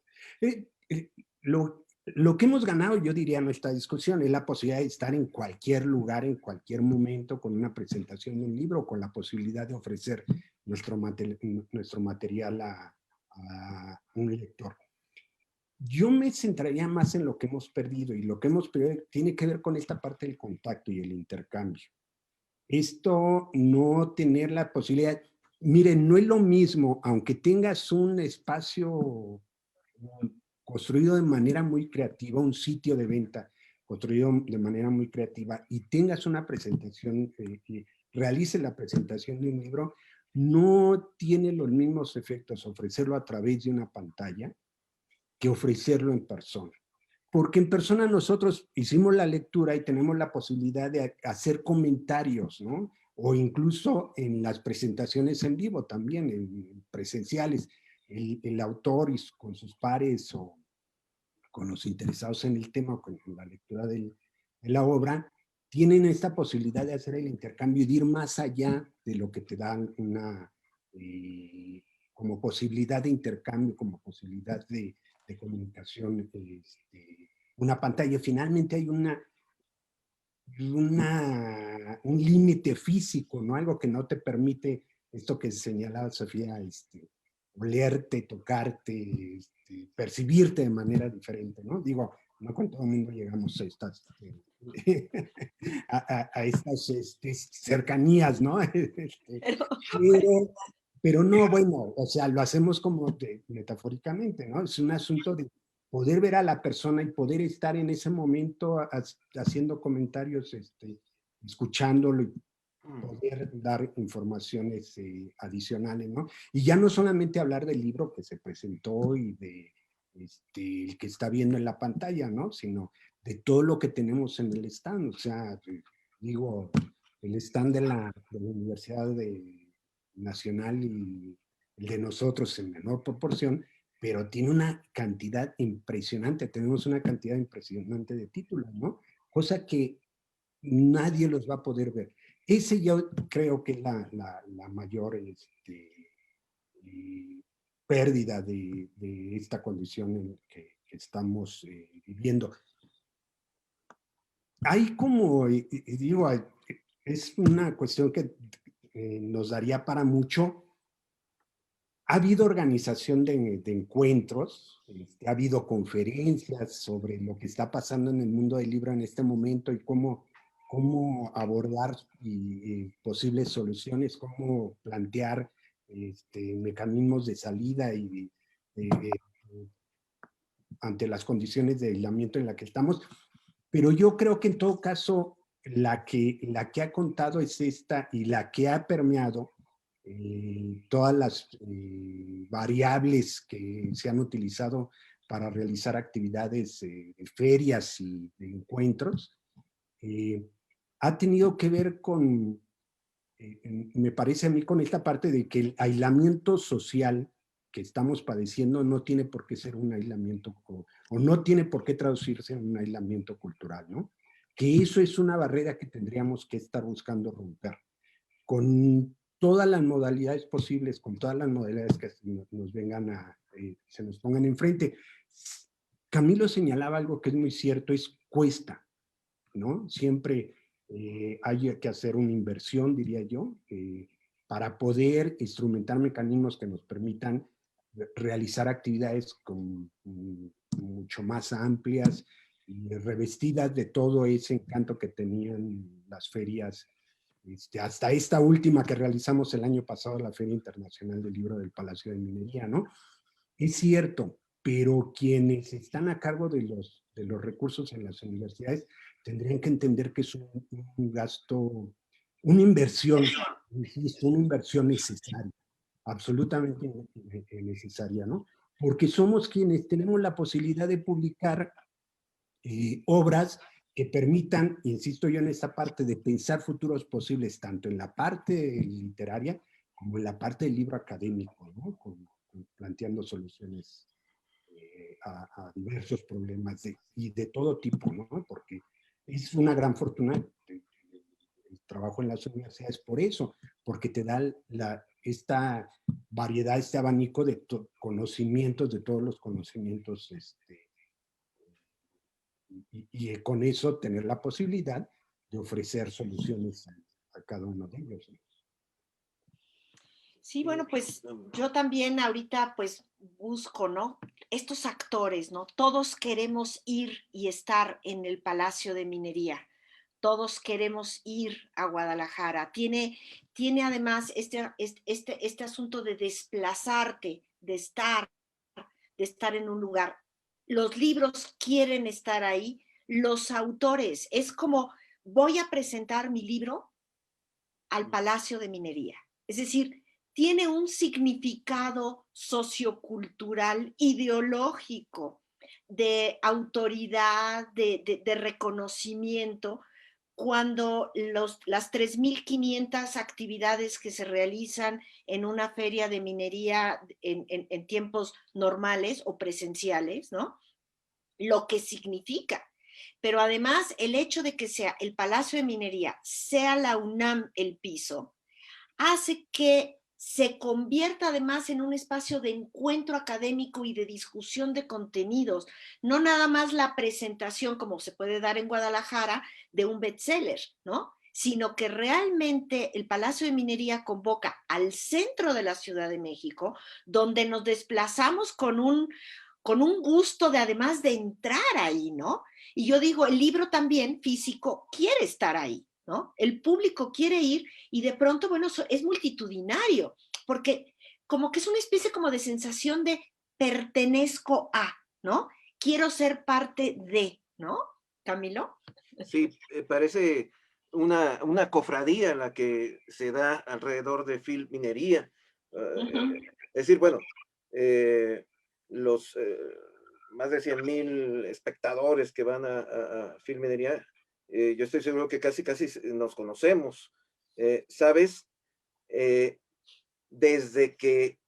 Lo que hemos ganado, yo diría, en nuestra discusión es la posibilidad de estar en cualquier lugar, en cualquier momento, con una presentación de un libro, con la posibilidad de ofrecer nuestro material a un lector. Yo me centraría más en lo que hemos perdido, y lo que hemos perdido tiene que ver con esta parte del contacto y el intercambio. Esto no tener la posibilidad, miren, no es lo mismo, aunque tengas un espacio construido de manera muy creativa, un sitio de venta construido de manera muy creativa, y tengas una presentación, y realices la presentación de un libro, no tiene los mismos efectos ofrecerlo a través de una pantalla que ofrecerlo en persona. Porque en persona nosotros hicimos la lectura y tenemos la posibilidad de hacer comentarios, ¿no? O incluso en las presentaciones en vivo también, en presenciales, el autor con sus pares o con los interesados en el tema o con la lectura de la obra, tienen esta posibilidad de hacer el intercambio y de ir más allá de lo que te dan como posibilidad de intercambio, como posibilidad de comunicación, una pantalla. Finalmente hay un límite físico, ¿no? Algo que no te permite, esto que señalaba Sofía, olerte, tocarte, percibirte de manera diferente, ¿no? Digo, no con todo el mundo llegamos a estas, a estas cercanías, ¿no? Pero, pero no, bueno, o sea, lo hacemos como metafóricamente, ¿no? Es un asunto de poder ver a la persona y poder estar en ese momento haciendo comentarios, escuchándolo y poder dar informaciones adicionales, ¿no? Y ya no solamente hablar del libro que se presentó y de el que está viendo en la pantalla, ¿no? Sino de todo lo que tenemos en el stand. O sea, digo, el stand de la Universidad Nacional y el de nosotros en menor proporción, pero tiene una cantidad impresionante, tenemos una cantidad impresionante de títulos, ¿no? Cosa que nadie los va a poder ver. Ese yo creo que es la mayor pérdida de esta condición en que estamos viviendo. Hay como, digo, es una cuestión que nos daría para mucho. Ha habido organización de encuentros, ha habido conferencias sobre lo que está pasando en el mundo del libro en este momento y cómo abordar posibles soluciones, cómo plantear mecanismos de salida ante las condiciones de aislamiento en las que estamos. Pero yo creo que en todo caso la que ha contado es esta, y la que ha permeado todas las variables que se han utilizado para realizar actividades de ferias y de encuentros, ha tenido que ver con, me parece a mí, con esta parte de que el aislamiento social que estamos padeciendo no tiene por qué ser un aislamiento o no tiene por qué traducirse en un aislamiento cultural, ¿no? Que eso es una barrera que tendríamos que estar buscando romper con todas las modalidades posibles, con todas las modalidades que nos vengan se nos pongan enfrente. Camilo señalaba algo que es muy cierto, es cuesta, ¿no? Siempre hay que hacer una inversión, diría yo, para poder instrumentar mecanismos que nos permitan realizar actividades mucho más amplias y revestidas de todo ese encanto que tenían las ferias hasta esta última que realizamos el año pasado, la Feria Internacional del Libro del Palacio de Minería, ¿no? Es cierto, pero quienes están a cargo de los recursos en las universidades tendrían que entender que es un gasto, una inversión, insisto, una inversión necesaria, absolutamente necesaria, ¿no? Porque somos quienes tenemos la posibilidad de publicar obras que permitan, insisto yo en esta parte, de pensar futuros posibles, tanto en la parte literaria como en la parte del libro académico, ¿no? Planteando soluciones a diversos problemas y de todo tipo, ¿no? Porque es una gran fortuna el trabajo en las universidades por eso, porque te da esta variedad, este abanico de conocimientos, de todos los conocimientos, y con eso tener la posibilidad de ofrecer soluciones a cada uno de ellos. Sí, bueno, pues yo también ahorita pues busco, ¿no? Estos actores, ¿no? Todos queremos ir y estar en el Palacio de Minería. Todos queremos ir a Guadalajara. Tiene además este asunto de desplazarte, de estar en un lugar. Los libros quieren estar ahí, los autores. Es como, voy a presentar mi libro al Palacio de Minería. Es decir, tiene un significado sociocultural, ideológico, de autoridad, de reconocimiento, cuando las 3.500 actividades que se realizan en una feria de minería en tiempos normales o presenciales, ¿no? Lo que significa. Pero además el hecho de que sea el Palacio de Minería, sea la UNAM el piso, hace que se convierta además en un espacio de encuentro académico y de discusión de contenidos, no nada más la presentación como se puede dar en Guadalajara de un bestseller, ¿no? Sino que realmente el Palacio de Minería convoca al centro de la Ciudad de México, donde nos desplazamos con un gusto de además de entrar ahí, ¿no? Y yo digo, el libro también físico quiere estar ahí, ¿no? El público quiere ir y de pronto, bueno, es multitudinario, porque como que es una especie como de sensación de pertenezco a, ¿no? Quiero ser parte de, ¿no? Camilo. Sí, parece una cofradía la que se da alrededor de Filminería. Es decir, bueno, los más de 100,000 espectadores que van a Filminería, yo estoy seguro que casi nos conocemos. ¿Sabes? Desde que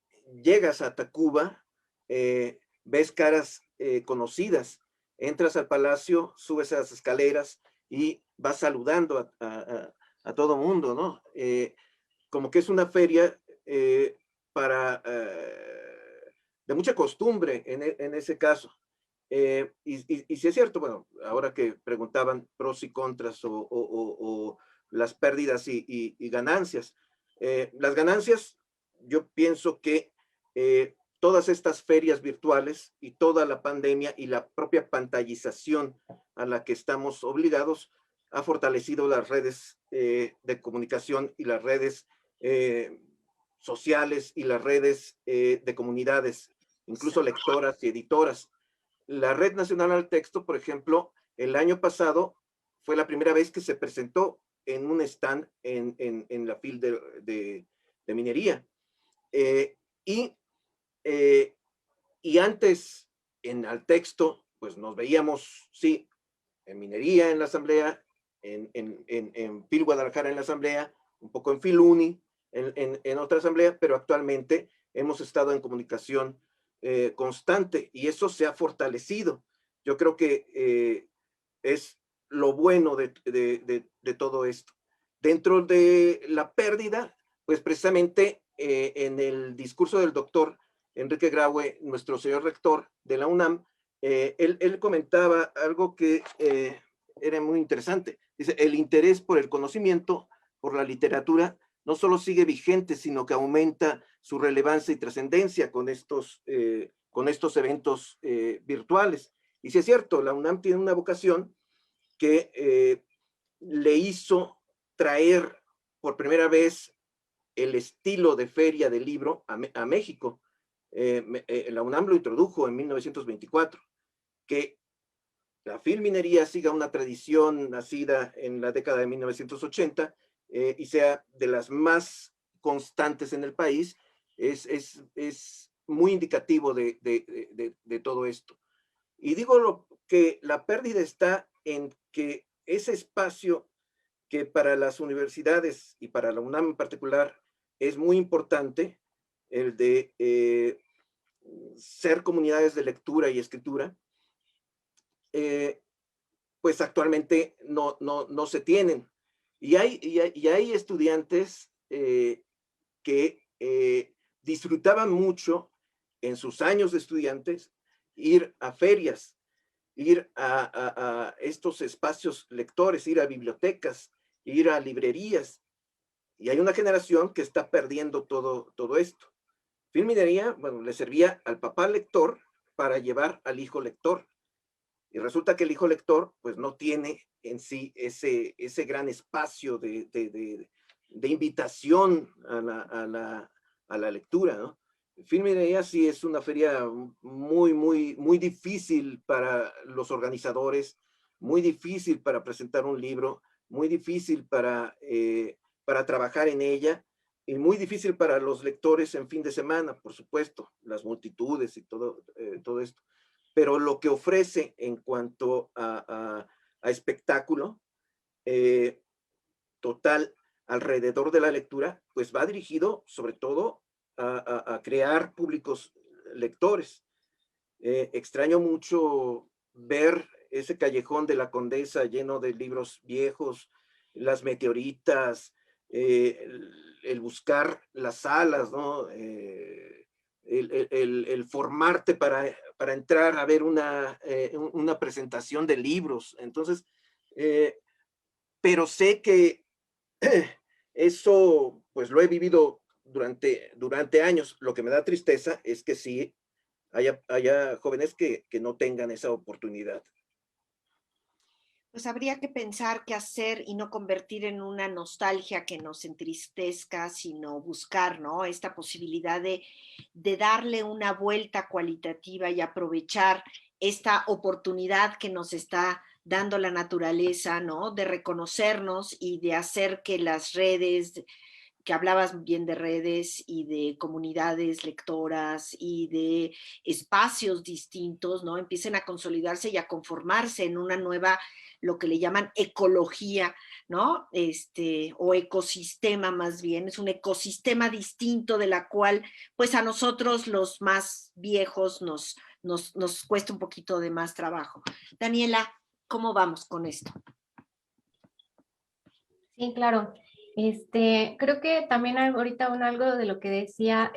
llegas a Tacuba, ves caras conocidas, entras al palacio, subes a las escaleras y vas saludando a todo mundo, ¿no? Como que es una feria de mucha costumbre en ese caso. Y si es cierto, bueno, ahora que preguntaban pros y contras o las pérdidas y ganancias, las ganancias, yo pienso que todas estas ferias virtuales y toda la pandemia y la propia pantallización a la que estamos obligados ha fortalecido las redes de comunicación y las redes sociales y las redes de comunidades, incluso lectoras y editoras. La Red Nacional al Texto, por ejemplo, el año pasado fue la primera vez que se presentó en un stand en la FIL de minería. Y antes, en al texto, pues nos veíamos, sí, en minería en la asamblea, en FIL Guadalajara en la asamblea, un poco en FIL Uni, en otra asamblea, pero actualmente hemos estado en comunicación constante y eso se ha fortalecido. Yo creo que es lo bueno de todo esto. Dentro de la pérdida, pues precisamente en el discurso del doctor Enrique Graue, nuestro señor rector de la UNAM, él comentaba algo que era muy interesante. Dice, el interés por el conocimiento, por la literatura, no solo sigue vigente, sino que aumenta su relevancia y trascendencia con estos eventos virtuales. Y si es cierto, la UNAM tiene una vocación que le hizo traer por primera vez el estilo de feria del libro a México. La UNAM lo introdujo en 1924, que la filminería siga una tradición nacida en la década de 1980 y sea de las más constantes en el país, es muy indicativo de todo esto. Y digo que la pérdida está en que ese espacio que para las universidades y para la UNAM en particular es muy importante, el de ser comunidades de lectura y escritura, pues actualmente no se tienen. Y hay estudiantes que disfrutaban mucho en sus años de estudiantes ir a ferias, ir a estos espacios lectores, ir a bibliotecas, ir a librerías. Y hay una generación que está perdiendo todo esto. Filminería, bueno, le servía al papá lector para llevar al hijo lector. Y resulta que el hijo lector, pues no tiene en sí ese gran espacio de invitación a la lectura, ¿no? Filminería sí es una feria muy difícil para los organizadores, muy difícil para presentar un libro, muy difícil para trabajar en ella, y muy difícil para los lectores en fin de semana, por supuesto, las multitudes y todo esto. Pero lo que ofrece en cuanto a espectáculo total alrededor de la lectura, pues va dirigido sobre todo a crear públicos lectores. Extraño mucho ver ese callejón de la Condesa lleno de libros viejos, las meteoritas, el buscar las salas, ¿no? El formarte para entrar a ver una presentación de libros. Entonces, pero sé que eso, pues lo he vivido durante años. Lo que me da tristeza es que sí haya jóvenes que no tengan esa oportunidad. Pues habría que pensar qué hacer y no convertir en una nostalgia que nos entristezca, sino buscar, ¿no? Esta posibilidad de darle una vuelta cualitativa y aprovechar esta oportunidad que nos está dando la naturaleza, ¿no? De reconocernos y de hacer que las redes, que hablabas bien de redes y de comunidades lectoras y de espacios distintos, ¿no? Empiecen a consolidarse y a conformarse en una nueva, lo que le llaman ecología, ¿no? O ecosistema más bien, es un ecosistema distinto de la cual, pues a nosotros los más viejos nos cuesta un poquito de más trabajo. Daniela, ¿cómo vamos con esto? Sí, claro. Creo que también ahorita algo de lo que decía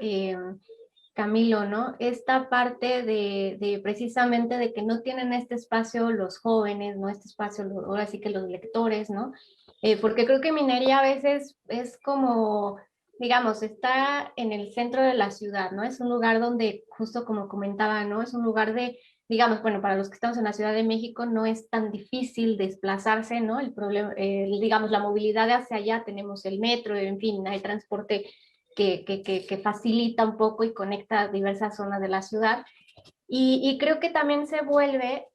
Camilo, ¿no? Esta parte de precisamente de que no tienen este espacio los jóvenes, ¿no? Este espacio, ahora sí que los lectores, ¿no? Porque creo que minería a veces es como, digamos, está en el centro de la ciudad, ¿no? Es un lugar donde, justo como comentaba, ¿no? Es un lugar de, digamos, bueno, para los que estamos en la Ciudad de México no es tan difícil desplazarse, ¿no? El problema, digamos, la movilidad hacia allá, tenemos el metro, en fin, hay transporte que facilita un poco y conecta diversas zonas de la ciudad. Y creo que también se vuelve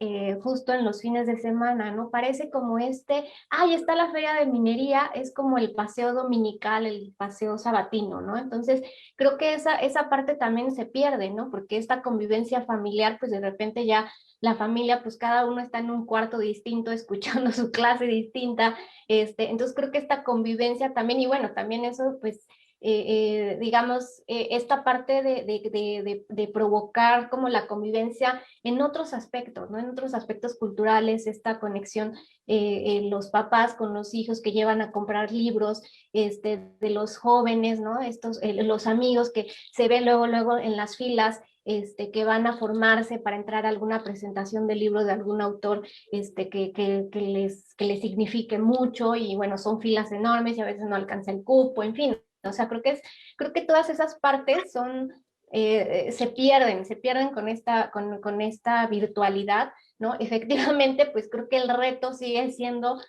justo en los fines de semana, ¿no? Parece como ahí está la feria de minería, es como el paseo dominical, el paseo sabatino, ¿no? Entonces, creo que esa parte también se pierde, ¿no? Porque esta convivencia familiar, pues de repente ya la familia, pues cada uno está en un cuarto distinto, escuchando su clase distinta, entonces creo que esta convivencia también, y bueno, también eso, pues digamos, esta parte de provocar como la convivencia en otros aspectos, ¿no? En otros aspectos culturales, esta conexión, los papás con los hijos que llevan a comprar libros, de los jóvenes, ¿no? Los amigos que se ven luego en las filas, que van a formarse para entrar a alguna presentación de libro de algún autor que les signifique mucho, y bueno, son filas enormes y a veces no alcanza el cupo, en fin. O sea, creo que todas esas partes se pierden con esta virtualidad, ¿no? Efectivamente, pues creo que el reto sigue siendo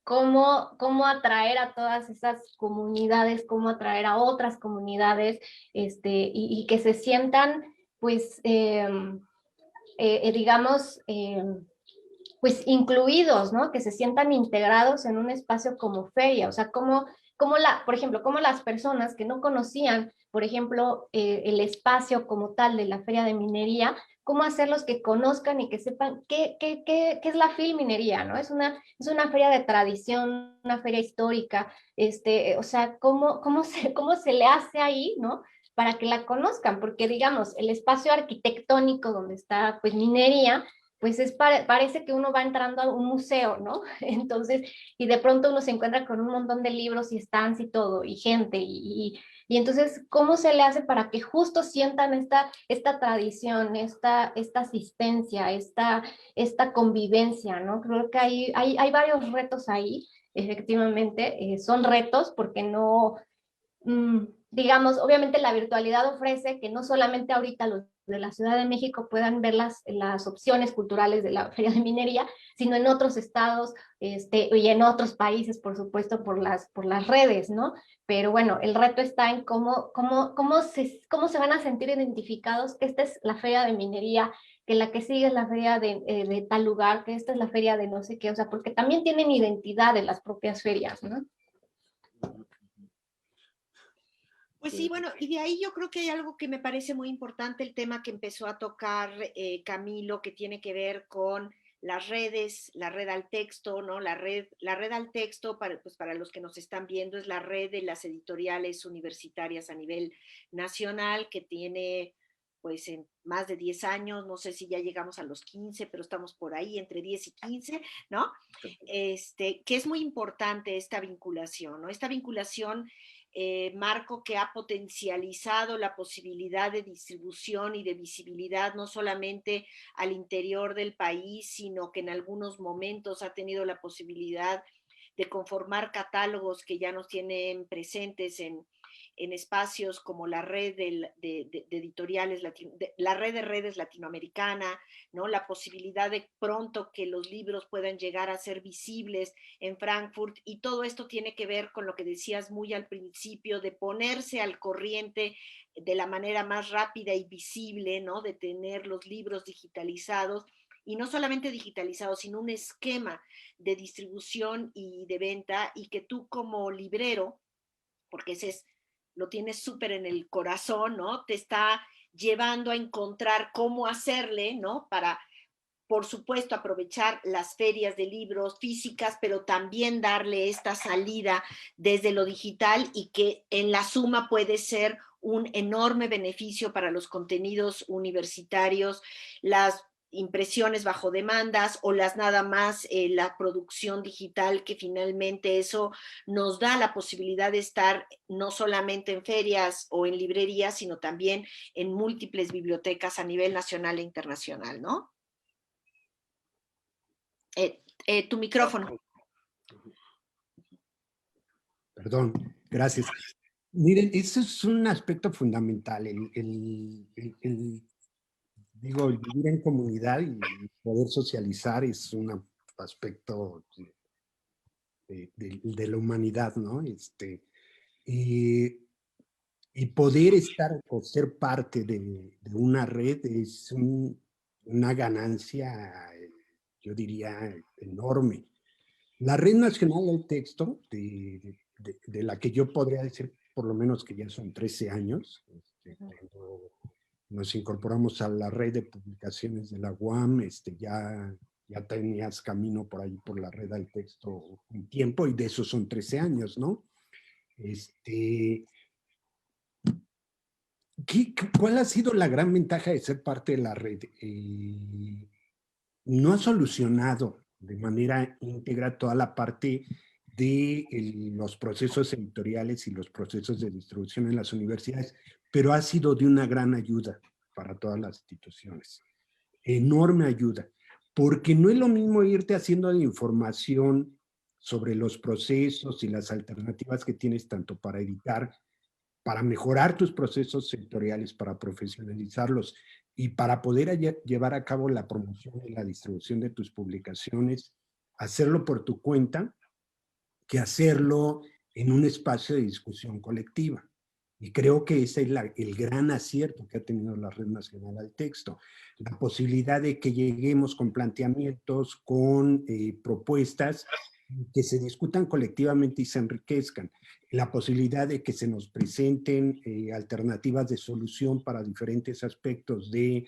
cómo atraer a todas esas comunidades, cómo atraer a otras comunidades, y que se sientan, pues, digamos, pues incluidos, ¿no? Que se sientan integrados en un espacio como feria, o sea, por ejemplo, como las personas que no conocían, por ejemplo, el espacio como tal de la feria de minería, cómo hacerlos que conozcan y que sepan qué es la filminería, ¿no? Es una feria de tradición, una feria histórica, o sea, cómo se le hace ahí, ¿no? Para que la conozcan, porque digamos, el espacio arquitectónico donde está, pues, minería, pues parece que uno va entrando a un museo, ¿no? Entonces, y de pronto uno se encuentra con un montón de libros y stands y todo, y gente, y entonces, ¿cómo se le hace para que justo sientan esta tradición, esta asistencia, esta convivencia, ¿no? Creo que hay varios retos ahí, efectivamente, son retos porque no, digamos, obviamente la virtualidad ofrece que no solamente ahorita los de la Ciudad de México puedan ver las opciones culturales de la Feria de Minería, sino en otros estados, y en otros países, por supuesto, por las redes, ¿no? Pero bueno, el reto está en cómo se van a sentir identificados, que esta es la Feria de Minería, que la que sigue es la feria de tal lugar, que esta es la feria de no sé qué, o sea, porque también tienen identidad en las propias ferias, ¿no? Pues sí, bueno, y de ahí yo creo que hay algo que me parece muy importante, el tema que empezó a tocar Camilo, que tiene que ver con las redes, la red al texto, ¿no? La red al texto, pues para los que nos están viendo, es la red de las editoriales universitarias a nivel nacional, que tiene pues en más de 10 años, no sé si ya llegamos a los 15, pero estamos por ahí, entre 10 y 15, ¿no? Que es muy importante esta vinculación, ¿no? Esta vinculación, Marco, que ha potencializado la posibilidad de distribución y de visibilidad no solamente al interior del país, sino que en algunos momentos ha tenido la posibilidad de conformar catálogos que ya nos tienen presentes en espacios como la red de editoriales, la red de redes latinoamericana, ¿no? La posibilidad de pronto que los libros puedan llegar a ser visibles en Frankfurt, y todo esto tiene que ver con lo que decías muy al principio, de ponerse al corriente de la manera más rápida y visible, ¿no? De tener los libros digitalizados, y no solamente digitalizados, sino un esquema de distribución y de venta, y que tú como librero, porque lo tienes súper en el corazón, ¿no? Te está llevando a encontrar cómo hacerle, ¿no? Para, por supuesto, aprovechar las ferias de libros físicas, pero también darle esta salida desde lo digital, y que en la suma puede ser un enorme beneficio para los contenidos universitarios, las impresiones bajo demandas o las nada más la producción digital, que finalmente eso nos da la posibilidad de estar no solamente en ferias o en librerías, sino también en múltiples bibliotecas a nivel nacional e internacional, ¿no? Tu micrófono. Perdón, gracias. Miren, eso es un aspecto fundamental, digo, el vivir en comunidad y poder socializar es un aspecto de la humanidad, ¿no? Y, y poder estar o ser parte de una red es una ganancia, yo diría, enorme. La Red Nacional del Texto, de la que yo podría decir por lo menos que ya son 13 años, cuando nos incorporamos a la red de publicaciones de la UAM, ya tenías camino por ahí por la red al texto un tiempo, y de esos son 13 años, ¿no? ¿Cuál ha sido la gran ventaja de ser parte de la red? No ha solucionado de manera íntegra toda la parte de los procesos editoriales y los procesos de distribución en las universidades, pero ha sido de una gran ayuda para todas las instituciones. Enorme ayuda, porque no es lo mismo irte haciendo de información sobre los procesos y las alternativas que tienes tanto para editar, para mejorar tus procesos sectoriales, para profesionalizarlos y para poder llevar a cabo la promoción y la distribución de tus publicaciones, hacerlo por tu cuenta, que hacerlo en un espacio de discusión colectiva. Y creo que ese es el gran acierto que ha tenido la Red Nacional al Texto. La posibilidad de que lleguemos con planteamientos, con propuestas que se discutan colectivamente y se enriquezcan. La posibilidad de que se nos presenten alternativas de solución para diferentes aspectos del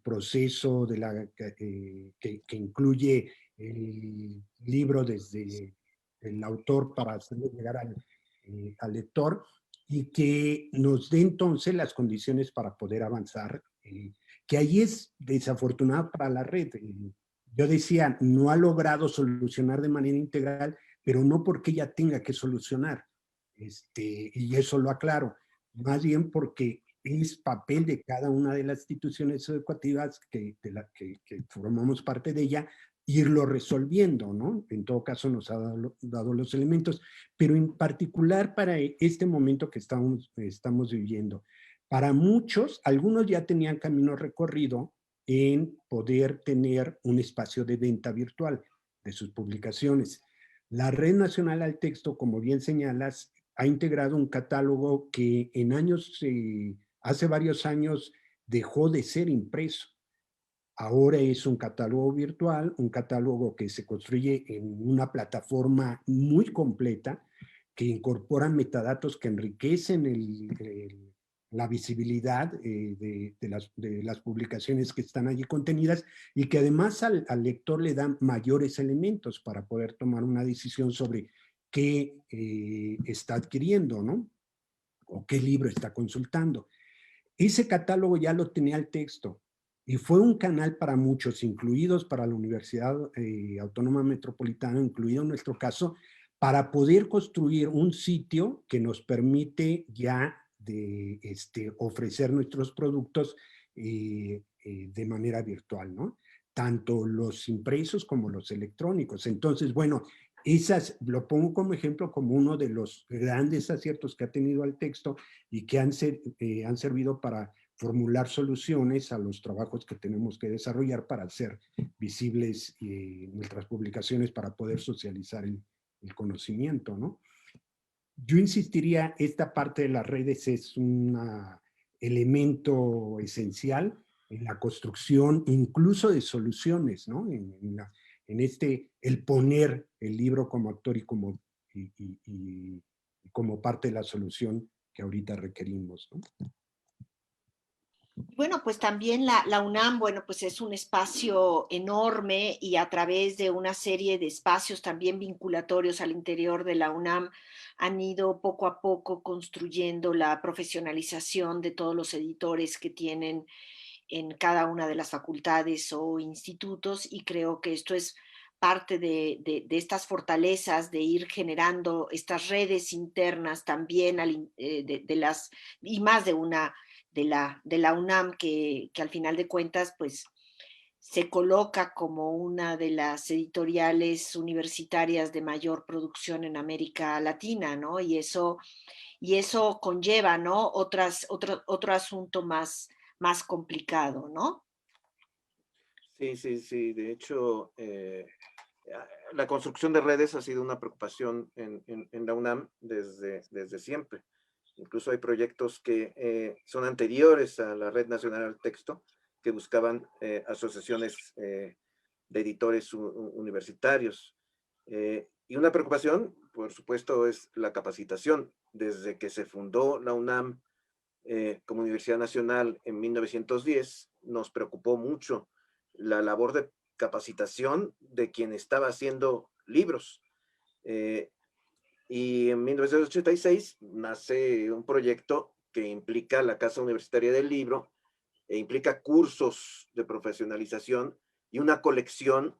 proceso de que incluye el libro desde el autor para hacerlo llegar al lector, y que nos dé entonces las condiciones para poder avanzar, que ahí es desafortunado para la red. Yo decía, no ha logrado solucionar de manera integral, pero no porque ella tenga que solucionar, y eso lo aclaro, más bien porque es papel de cada una de las instituciones educativas que formamos parte de ella, irlo resolviendo, ¿no? En todo caso nos ha dado los elementos, pero en particular para este momento que estamos viviendo. Para muchos, algunos ya tenían camino recorrido en poder tener un espacio de venta virtual de sus publicaciones. La Red Nacional al Texto, como bien señalas, ha integrado un catálogo que en hace varios años dejó de ser impreso. Ahora es un catálogo virtual, un catálogo que se construye en una plataforma muy completa, que incorpora metadatos que enriquecen la visibilidad de las publicaciones que están allí contenidas, y que además al lector le dan mayores elementos para poder tomar una decisión sobre qué está adquiriendo, ¿no? O qué libro está consultando. Ese catálogo ya lo tenía el texto y fue un canal para muchos, incluidos para la Universidad Autónoma Metropolitana, incluido en nuestro caso, para poder construir un sitio que nos permite ya ofrecer nuestros productos de manera virtual, ¿no? Tanto los impresos como los electrónicos. Entonces, bueno, lo pongo como ejemplo como uno de los grandes aciertos que ha tenido el texto y que han servido para formular soluciones a los trabajos que tenemos que desarrollar para hacer visibles nuestras publicaciones, para poder socializar el conocimiento, ¿no? Yo insistiría, esta parte de las redes es un elemento esencial en la construcción incluso de soluciones, ¿no? El poner el libro como actor y como parte de la solución que ahorita requerimos, ¿no? Bueno, pues también la UNAM, bueno, pues es un espacio enorme, y a través de una serie de espacios también vinculatorios al interior de la UNAM han ido poco a poco construyendo la profesionalización de todos los editores que tienen en cada una de las facultades o institutos, y creo que esto es parte de estas fortalezas de ir generando estas redes internas también y más de una de la UNAM, que al final de cuentas pues se coloca como una de las editoriales universitarias de mayor producción en América Latina, ¿no? Y eso conlleva, ¿no? Otro asunto más complicado, ¿no? Sí, sí, sí. De hecho, la construcción de redes ha sido una preocupación en la UNAM desde siempre. Incluso hay proyectos que son anteriores a la Red Nacional al Texto, que buscaban asociaciones de editores universitarios. Y una preocupación, por supuesto, es la capacitación. Desde que se fundó la UNAM como Universidad Nacional en 1910, nos preocupó mucho la labor de capacitación de quien estaba haciendo libros. Y en 1986 nace un proyecto que implica la Casa Universitaria del Libro, e implica cursos de profesionalización y una colección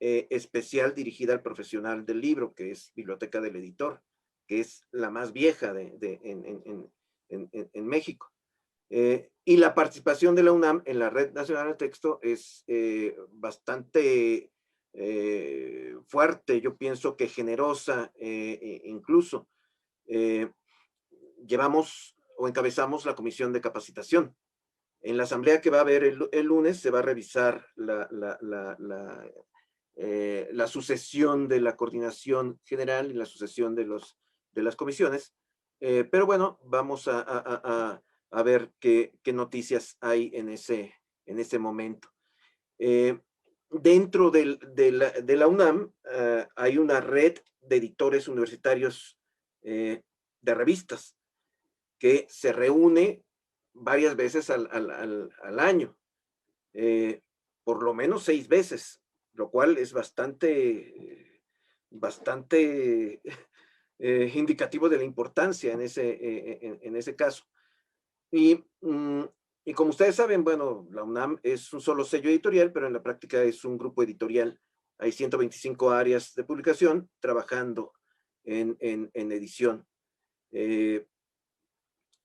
especial dirigida al profesional del libro, que es Biblioteca del Editor, que es la más vieja en México. Y la participación de la UNAM en la Red Nacional del Texto es bastante fuerte, yo pienso que generosa incluso. Llevamos o encabezamos la comisión de capacitación. En la asamblea que va a haber el lunes se va a revisar la sucesión de la coordinación general y la sucesión de las comisiones. Pero bueno, vamos a ver qué noticias hay en ese momento. Dentro de la UNAM hay una red de editores universitarios de revistas que se reúne varias veces al año, por lo menos 6 veces, lo cual es bastante indicativo de la importancia en ese caso. Y como ustedes saben, bueno, la UNAM es un solo sello editorial, pero en la práctica es un grupo editorial. Hay 125 áreas de publicación trabajando en edición.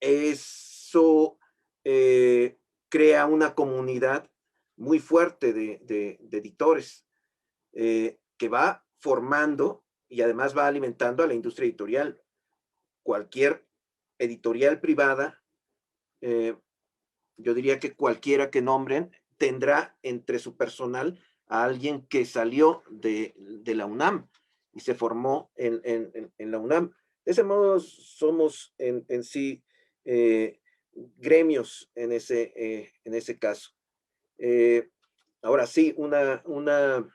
Eso crea una comunidad muy fuerte de editores que va formando y además va alimentando a la industria editorial. Cualquier editorial privada, yo diría que cualquiera que nombren, tendrá entre su personal a alguien que salió de la UNAM y se formó en la UNAM. De ese modo somos en sí gremios en ese caso. Ahora sí, una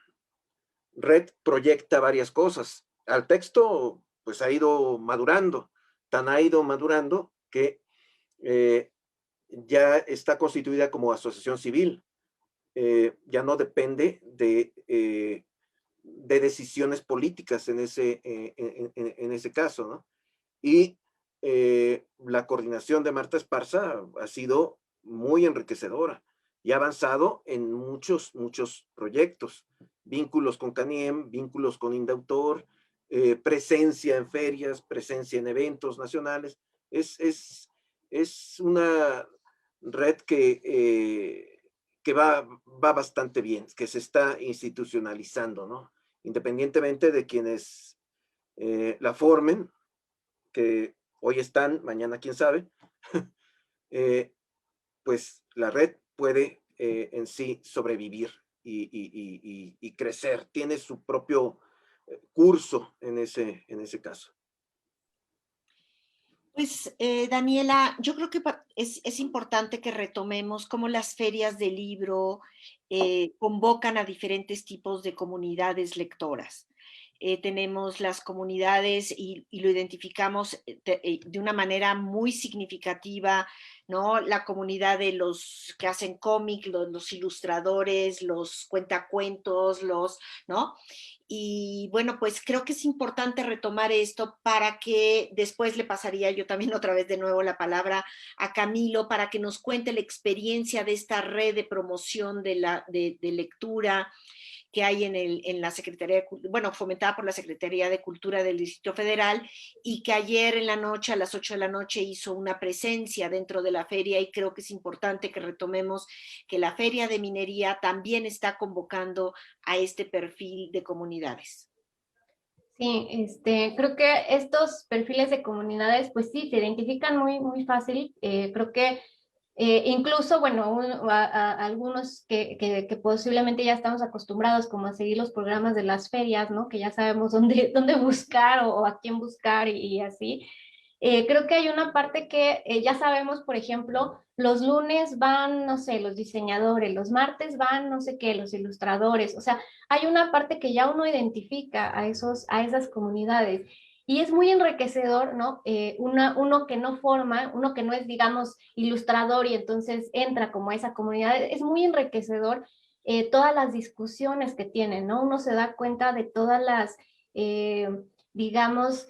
red proyecta varias cosas. Al texto, pues ha ido madurando, ha ido madurando que ya está constituida como asociación civil. Ya no depende de decisiones políticas en ese caso, ¿no? Y la coordinación de Marta Esparza ha sido muy enriquecedora y ha avanzado en muchos proyectos, vínculos con CANIEM, vínculos con Indautor, presencia en ferias, presencia en eventos nacionales. Es una red que va bastante bien, que se está institucionalizando, ¿no? Independientemente de quienes la formen, que hoy están, mañana quién sabe, pues la red puede en sí sobrevivir y crecer, tiene su propio curso en ese caso. Pues, Daniela, yo creo que es importante que retomemos cómo las ferias de libro convocan a diferentes tipos de comunidades lectoras. Tenemos las comunidades y lo identificamos de una manera muy significativa, ¿no? La comunidad de los que hacen cómic, los ilustradores, los cuentacuentos, ¿no? Y bueno, pues creo que es importante retomar esto para que después le pasaría yo también otra vez de nuevo la palabra a Camilo para que nos cuente la experiencia de esta red de promoción de lectura que hay en la Secretaría, bueno, fomentada por la Secretaría de Cultura del Distrito Federal y que ayer en la noche, a las 8 de la noche, hizo una presencia dentro de la feria y creo que es importante que retomemos que la Feria de Minería también está convocando a este perfil de comunidades. Sí, creo que estos perfiles de comunidades, pues sí, se identifican muy fácil. Creo que incluso, bueno, algunos que posiblemente ya estamos acostumbrados como a seguir los programas de las ferias, ¿no? Que ya sabemos dónde buscar o a quién buscar y así. Creo que hay una parte que ya sabemos, por ejemplo, los lunes van, no sé, los diseñadores, los martes van, no sé qué, los ilustradores. O sea, hay una parte que ya uno identifica a esas comunidades. Y es muy enriquecedor, ¿no? Uno que no forma, uno que no es, digamos, ilustrador y entonces entra como a esa comunidad, es muy enriquecedor todas las discusiones que tienen, ¿no? Uno se da cuenta de todas las, digamos,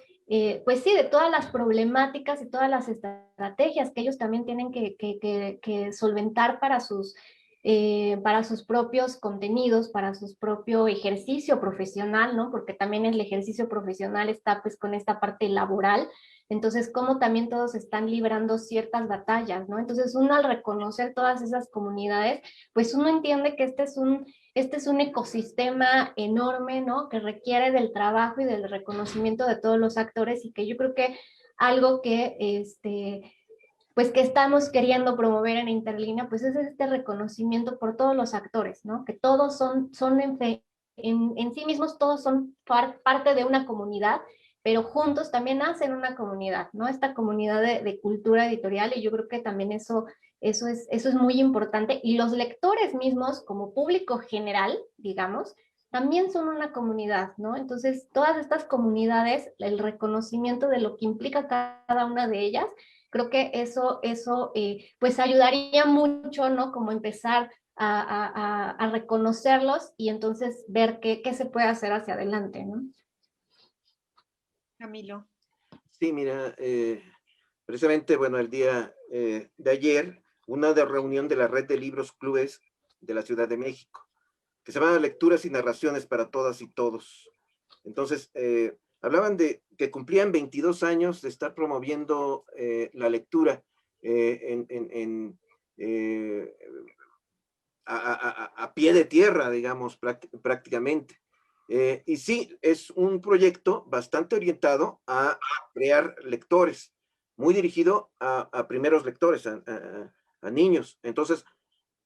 pues sí, de todas las problemáticas y todas las estrategias que ellos también tienen que solventar para sus propios contenidos, para su propio ejercicio profesional, ¿no? Porque también el ejercicio profesional está pues con esta parte laboral, entonces como también todos están librando ciertas batallas, ¿no? Entonces uno al reconocer todas esas comunidades, pues uno entiende que este es un ecosistema enorme, ¿no? Que requiere del trabajo y del reconocimiento de todos los actores y que yo creo que algo que pues que estamos queriendo promover en Interlínea, pues es este reconocimiento por todos los actores, ¿no? Que todos son en sí mismos todos son parte de una comunidad, pero juntos también hacen una comunidad, ¿no? Esta comunidad de cultura editorial, y yo creo que también eso es muy importante. Y los lectores mismos, como público general, digamos, también son una comunidad, ¿no? Entonces, todas estas comunidades, el reconocimiento de lo que implica cada una de ellas, creo que eso pues ayudaría mucho, ¿no? Como empezar a reconocerlos y entonces ver qué se puede hacer hacia adelante, ¿no? Camilo. Sí, mira, precisamente, bueno, el día de ayer, una de reunión de la Red de Libros Clubes de la Ciudad de México, que se llama Lecturas y Narraciones para Todas y Todos. Entonces, hablaban de que cumplían 22 años de estar promoviendo la lectura a pie de tierra, digamos, prácticamente. Y sí, es un proyecto bastante orientado a crear lectores, muy dirigido a primeros lectores, a niños. Entonces,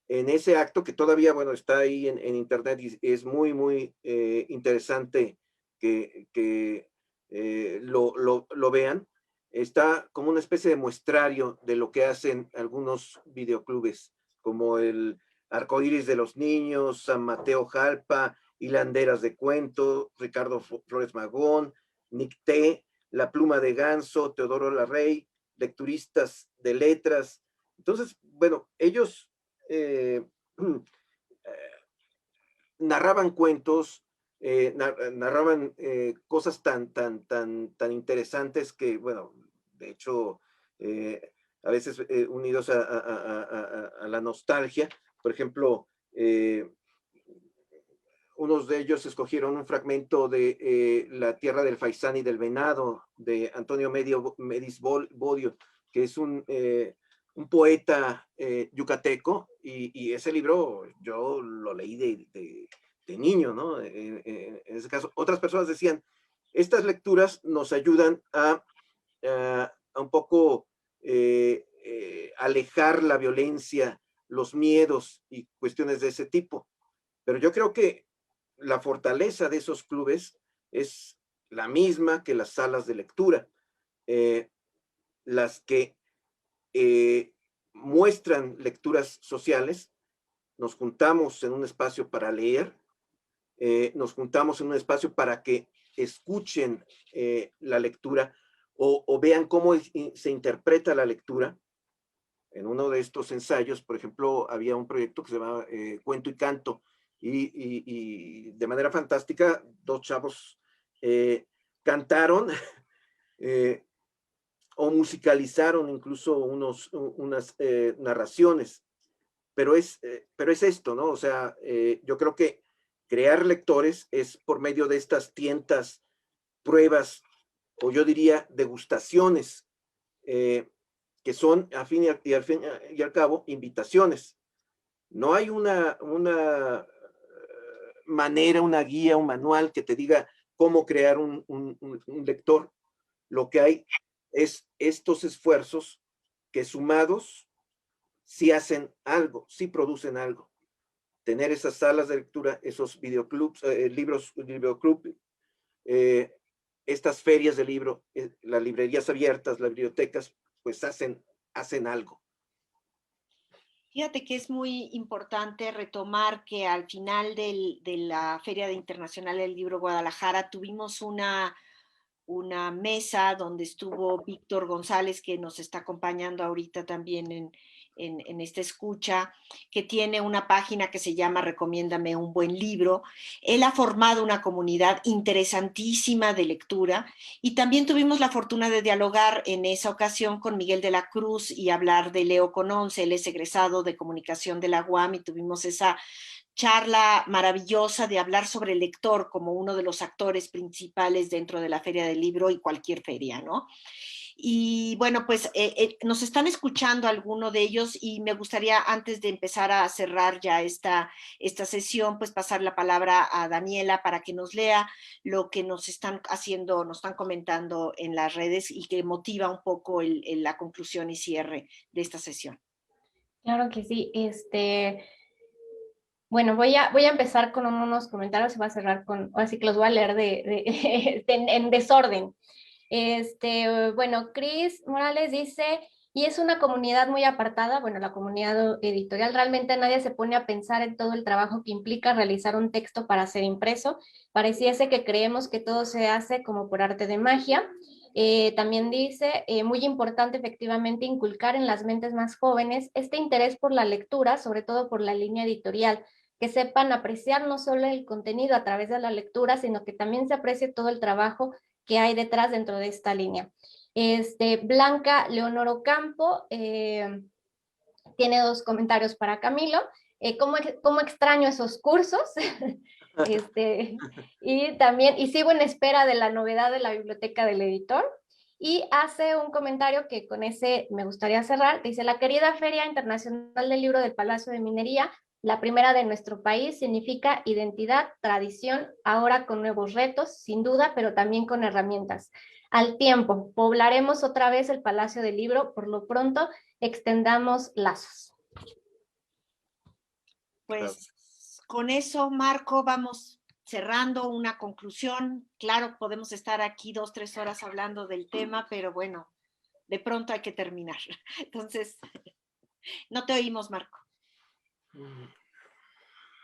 en ese acto que todavía, bueno, está ahí en internet y es muy, muy interesante que lo vean, está como una especie de muestrario de lo que hacen algunos videoclubes, como el Arcoíris de los Niños, San Mateo Jalpa, Hilanderas de Cuento, Ricardo Flores Magón, Nicté, La Pluma de Ganso, Teodoro Larrey, Lecturistas de Letras. Entonces, bueno, ellos narraban cuentos, narraban cosas tan interesantes que, bueno, de hecho, a veces unidos a la nostalgia. Por ejemplo, unos de ellos escogieron un fragmento de La Tierra del Faisán y del Venado, de Antonio Medis Bodio, que es un poeta yucateco, y ese libro yo lo leí de niño, ¿no? En ese caso, otras personas decían, estas lecturas nos ayudan a un poco alejar la violencia, los miedos y cuestiones de ese tipo. Pero yo creo que la fortaleza de esos clubes es la misma que las salas de lectura, las que muestran lecturas sociales. Nos juntamos en un espacio para leer, nos juntamos en un espacio para que escuchen la lectura o vean cómo se interpreta la lectura. En uno de estos ensayos, por ejemplo, había un proyecto que se llamaba Cuento y Canto, y de manera fantástica, dos chavos cantaron o musicalizaron incluso unas narraciones, pero es esto, ¿no? O sea, yo creo que crear lectores es por medio de estas tientas, pruebas, o yo diría degustaciones, que son, y al cabo, invitaciones. No hay una manera, una guía, un manual que te diga cómo crear un lector. Lo que hay es estos esfuerzos que sumados sí hacen algo, sí producen algo. Tener esas salas de lectura, esos videoclubs, videoclub, estas ferias de libro, las librerías abiertas, las bibliotecas, pues hacen algo. Fíjate que es muy importante retomar que al final de la Feria Internacional del Libro Guadalajara tuvimos una mesa donde estuvo Víctor González, que nos está acompañando ahorita también en esta escucha, que tiene una página que se llama Recomiéndame un buen libro. Él ha formado una comunidad interesantísima de lectura y también tuvimos la fortuna de dialogar en esa ocasión con Miguel de la Cruz y hablar de Leo Cononce. Él es egresado de comunicación de la UAM y tuvimos esa charla maravillosa de hablar sobre el lector como uno de los actores principales dentro de la Feria del Libro y cualquier feria, ¿no? Y bueno, pues nos están escuchando algunos de ellos y me gustaría, antes de empezar a cerrar ya esta sesión, pues pasar la palabra a Daniela para que nos lea lo que nos están haciendo, nos están comentando en las redes y que motiva un poco la conclusión y cierre de esta sesión. Claro que sí. Bueno, voy a empezar con unos comentarios y voy a cerrar con, así que los voy a leer en desorden. Bueno, Cris Morales dice, y es una comunidad muy apartada, bueno, la comunidad editorial, realmente nadie se pone a pensar en todo el trabajo que implica realizar un texto para ser impreso. Pareciese que creemos que todo se hace como por arte de magia. También dice, muy importante efectivamente inculcar en las mentes más jóvenes este interés por la lectura, sobre todo por la línea editorial, que sepan apreciar no solo el contenido a través de la lectura, sino que también se aprecie todo el trabajo que hay detrás dentro de esta línea. Blanca Leonor Ocampo tiene 2 comentarios para Camilo. ¿Cómo extraño esos cursos? Y también, y sigo en espera de la novedad de la biblioteca del editor. Y hace un comentario que con ese me gustaría cerrar. Dice, la querida Feria Internacional del Libro del Palacio de Minería, la primera de nuestro país, significa identidad, tradición, ahora con nuevos retos, sin duda, pero también con herramientas. Al tiempo, poblaremos otra vez el Palacio del Libro, por lo pronto, extendamos lazos. Pues con eso, Marco, vamos cerrando una conclusión. Claro, podemos estar aquí 2, 3 horas hablando del tema, pero bueno, de pronto hay que terminar. Entonces, no te oímos, Marco.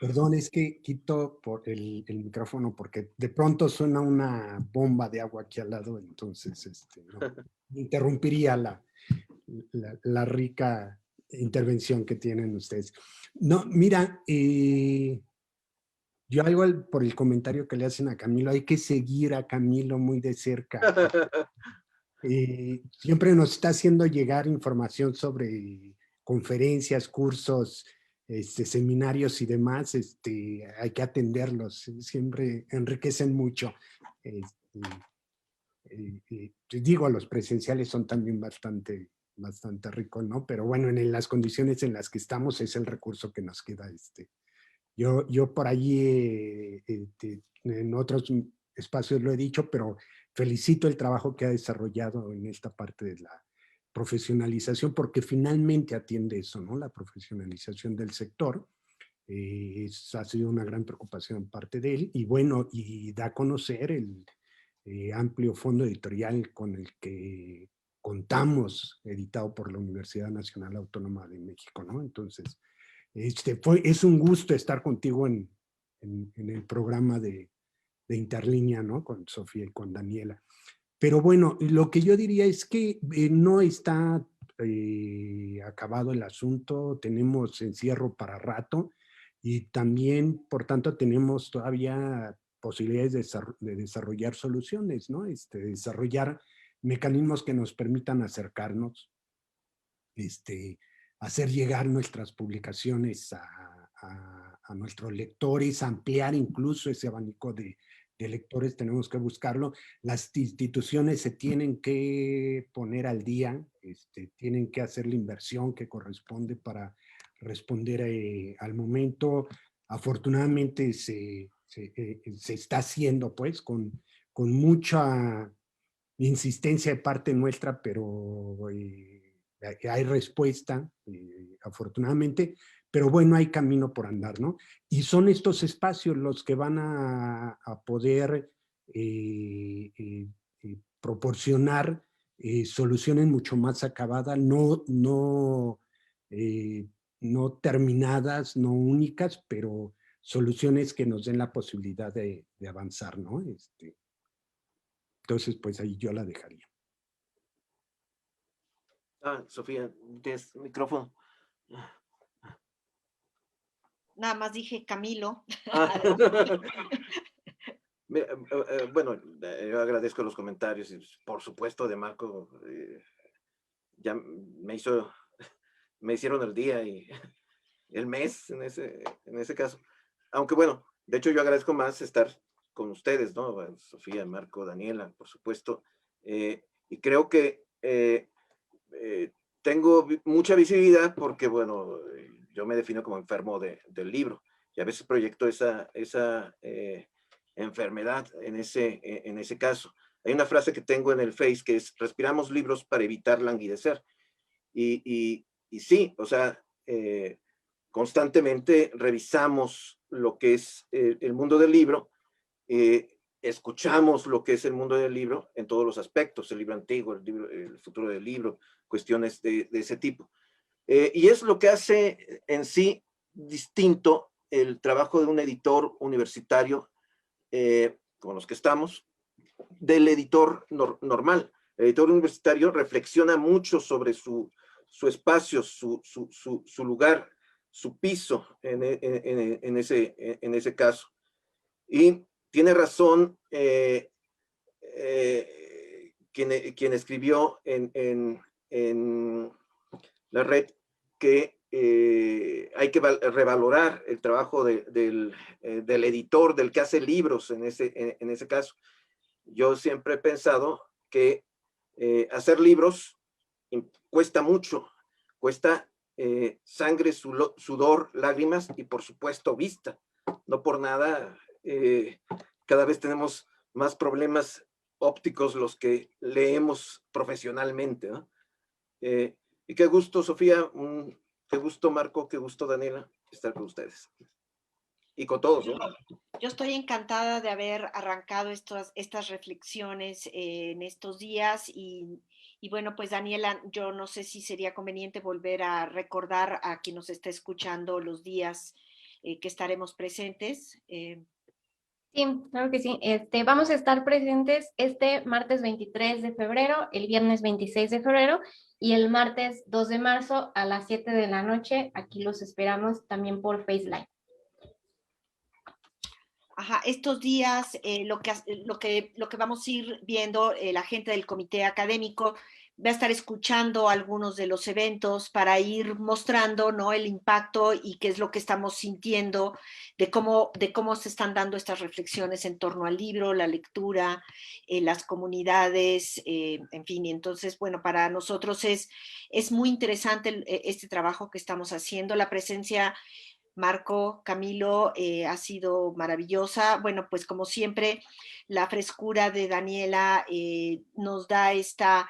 Perdón, es que quito por el micrófono porque de pronto suena una bomba de agua aquí al lado, entonces no, interrumpiría la rica intervención que tienen ustedes. No, mira, yo algo por el comentario que le hacen a Camilo, hay que seguir a Camilo muy de cerca. Siempre nos está haciendo llegar información sobre conferencias, cursos, seminarios y demás. Hay que atenderlos, siempre enriquecen mucho. Digo, los presenciales son también bastante ricos, ¿no? Pero bueno, en las condiciones en las que estamos es el recurso que nos queda. Yo por allí, en otros espacios lo he dicho, pero felicito el trabajo que ha desarrollado en esta parte de la profesionalización, porque finalmente atiende eso, ¿no? La profesionalización del sector. Ha sido una gran preocupación parte de él y bueno, y da a conocer el amplio fondo editorial con el que contamos, editado por la Universidad Nacional Autónoma de México, ¿no? Entonces, es un gusto estar contigo en el programa de Interlínea, ¿no? Con Sofía y con Daniela. Pero bueno, lo que yo diría es que no está acabado el asunto, tenemos encierro para rato y también, por tanto, tenemos todavía posibilidades de desarrollar soluciones, ¿no? Desarrollar mecanismos que nos permitan acercarnos, hacer llegar nuestras publicaciones a nuestros lectores, ampliar incluso ese abanico de lectores, tenemos que buscarlo. Las instituciones se tienen que poner al día, tienen que hacer la inversión que corresponde para responder al momento. Afortunadamente se está haciendo pues con mucha insistencia de parte nuestra, pero hay respuesta, afortunadamente, pero bueno, hay camino por andar, ¿no? Y son estos espacios los que van a poder proporcionar soluciones mucho más acabadas, no terminadas, no únicas, pero soluciones que nos den la posibilidad de avanzar, ¿no? Entonces, pues ahí yo la dejaría. Sofía, tienes micrófono. Nada más dije Camilo. Bueno, yo agradezco los comentarios y por supuesto de Marco, ya me hicieron el día y el mes en ese caso. Aunque bueno, de hecho yo agradezco más estar con ustedes, ¿no? Sofía, Marco, Daniela, por supuesto. Y creo que tengo mucha visibilidad porque, bueno, yo me defino como enfermo del libro y a veces proyecto esa enfermedad en ese caso. Hay una frase que tengo en el Face que es, respiramos libros para evitar languidecer. Y sí, o sea, constantemente revisamos lo que es el mundo del libro, escuchamos lo que es el mundo del libro en todos los aspectos, el libro antiguo, el futuro del libro, cuestiones de ese tipo. Y es lo que hace en sí distinto el trabajo de un editor universitario, como los que estamos, del editor normal. El editor universitario reflexiona mucho sobre su espacio, su lugar, su piso en ese caso. Y tiene razón quien escribió en la red que hay que revalorar el trabajo del editor, del que hace libros en ese caso. Yo siempre he pensado que hacer libros cuesta mucho, cuesta sangre, sudor, lágrimas y por supuesto vista. No por nada, cada vez tenemos más problemas ópticos los que leemos profesionalmente, ¿no? Y qué gusto, Sofía, qué gusto, Marco, qué gusto, Daniela, estar con ustedes. Y con todos, ¿no? Yo estoy encantada de haber arrancado estas reflexiones en estos días y bueno, pues Daniela, yo no sé si sería conveniente volver a recordar a quien nos está escuchando los días que estaremos presentes. Sí, claro que sí. Vamos a estar presentes este martes 23 de febrero, el viernes 26 de febrero y el martes 2 de marzo a las 7 de la noche. Aquí los esperamos también por FaceLive. Ajá, estos días lo que vamos a ir viendo, la gente del comité académico va a estar escuchando algunos de los eventos para ir mostrando, ¿no?, el impacto y qué es lo que estamos sintiendo de cómo se están dando estas reflexiones en torno al libro, la lectura, las comunidades, en fin. Y entonces, bueno, para nosotros es muy interesante este trabajo que estamos haciendo. La presencia, Marco, Camilo, ha sido maravillosa. Bueno, pues como siempre, la frescura de Daniela nos da esta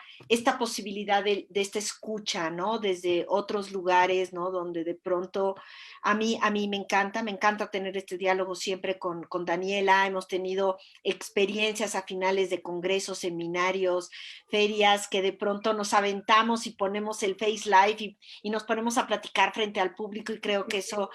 posibilidad de esta escucha, ¿no? Desde otros lugares, ¿no? Donde de pronto a mí me encanta tener este diálogo siempre con Daniela. Hemos tenido experiencias a finales de congresos, seminarios, ferias, que de pronto nos aventamos y ponemos el Face Live y nos ponemos a platicar frente al público, y creo que eso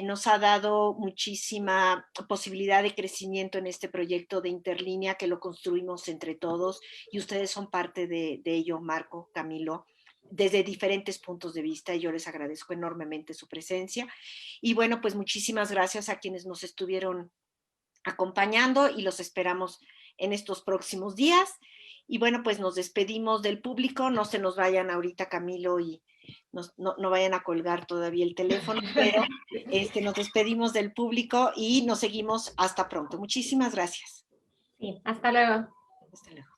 nos ha dado muchísima posibilidad de crecimiento en este proyecto de Interlínea, que lo construimos entre todos, y ustedes son parte de ello, Marco, Camilo, desde diferentes puntos de vista, y yo les agradezco enormemente su presencia. Y bueno, pues muchísimas gracias a quienes nos estuvieron acompañando y los esperamos en estos próximos días. Y bueno, pues nos despedimos del público. No se nos vayan ahorita, Camilo, y no vayan a colgar todavía el teléfono, pero nos despedimos del público y nos seguimos hasta pronto. Muchísimas gracias. Sí, hasta luego. Hasta luego.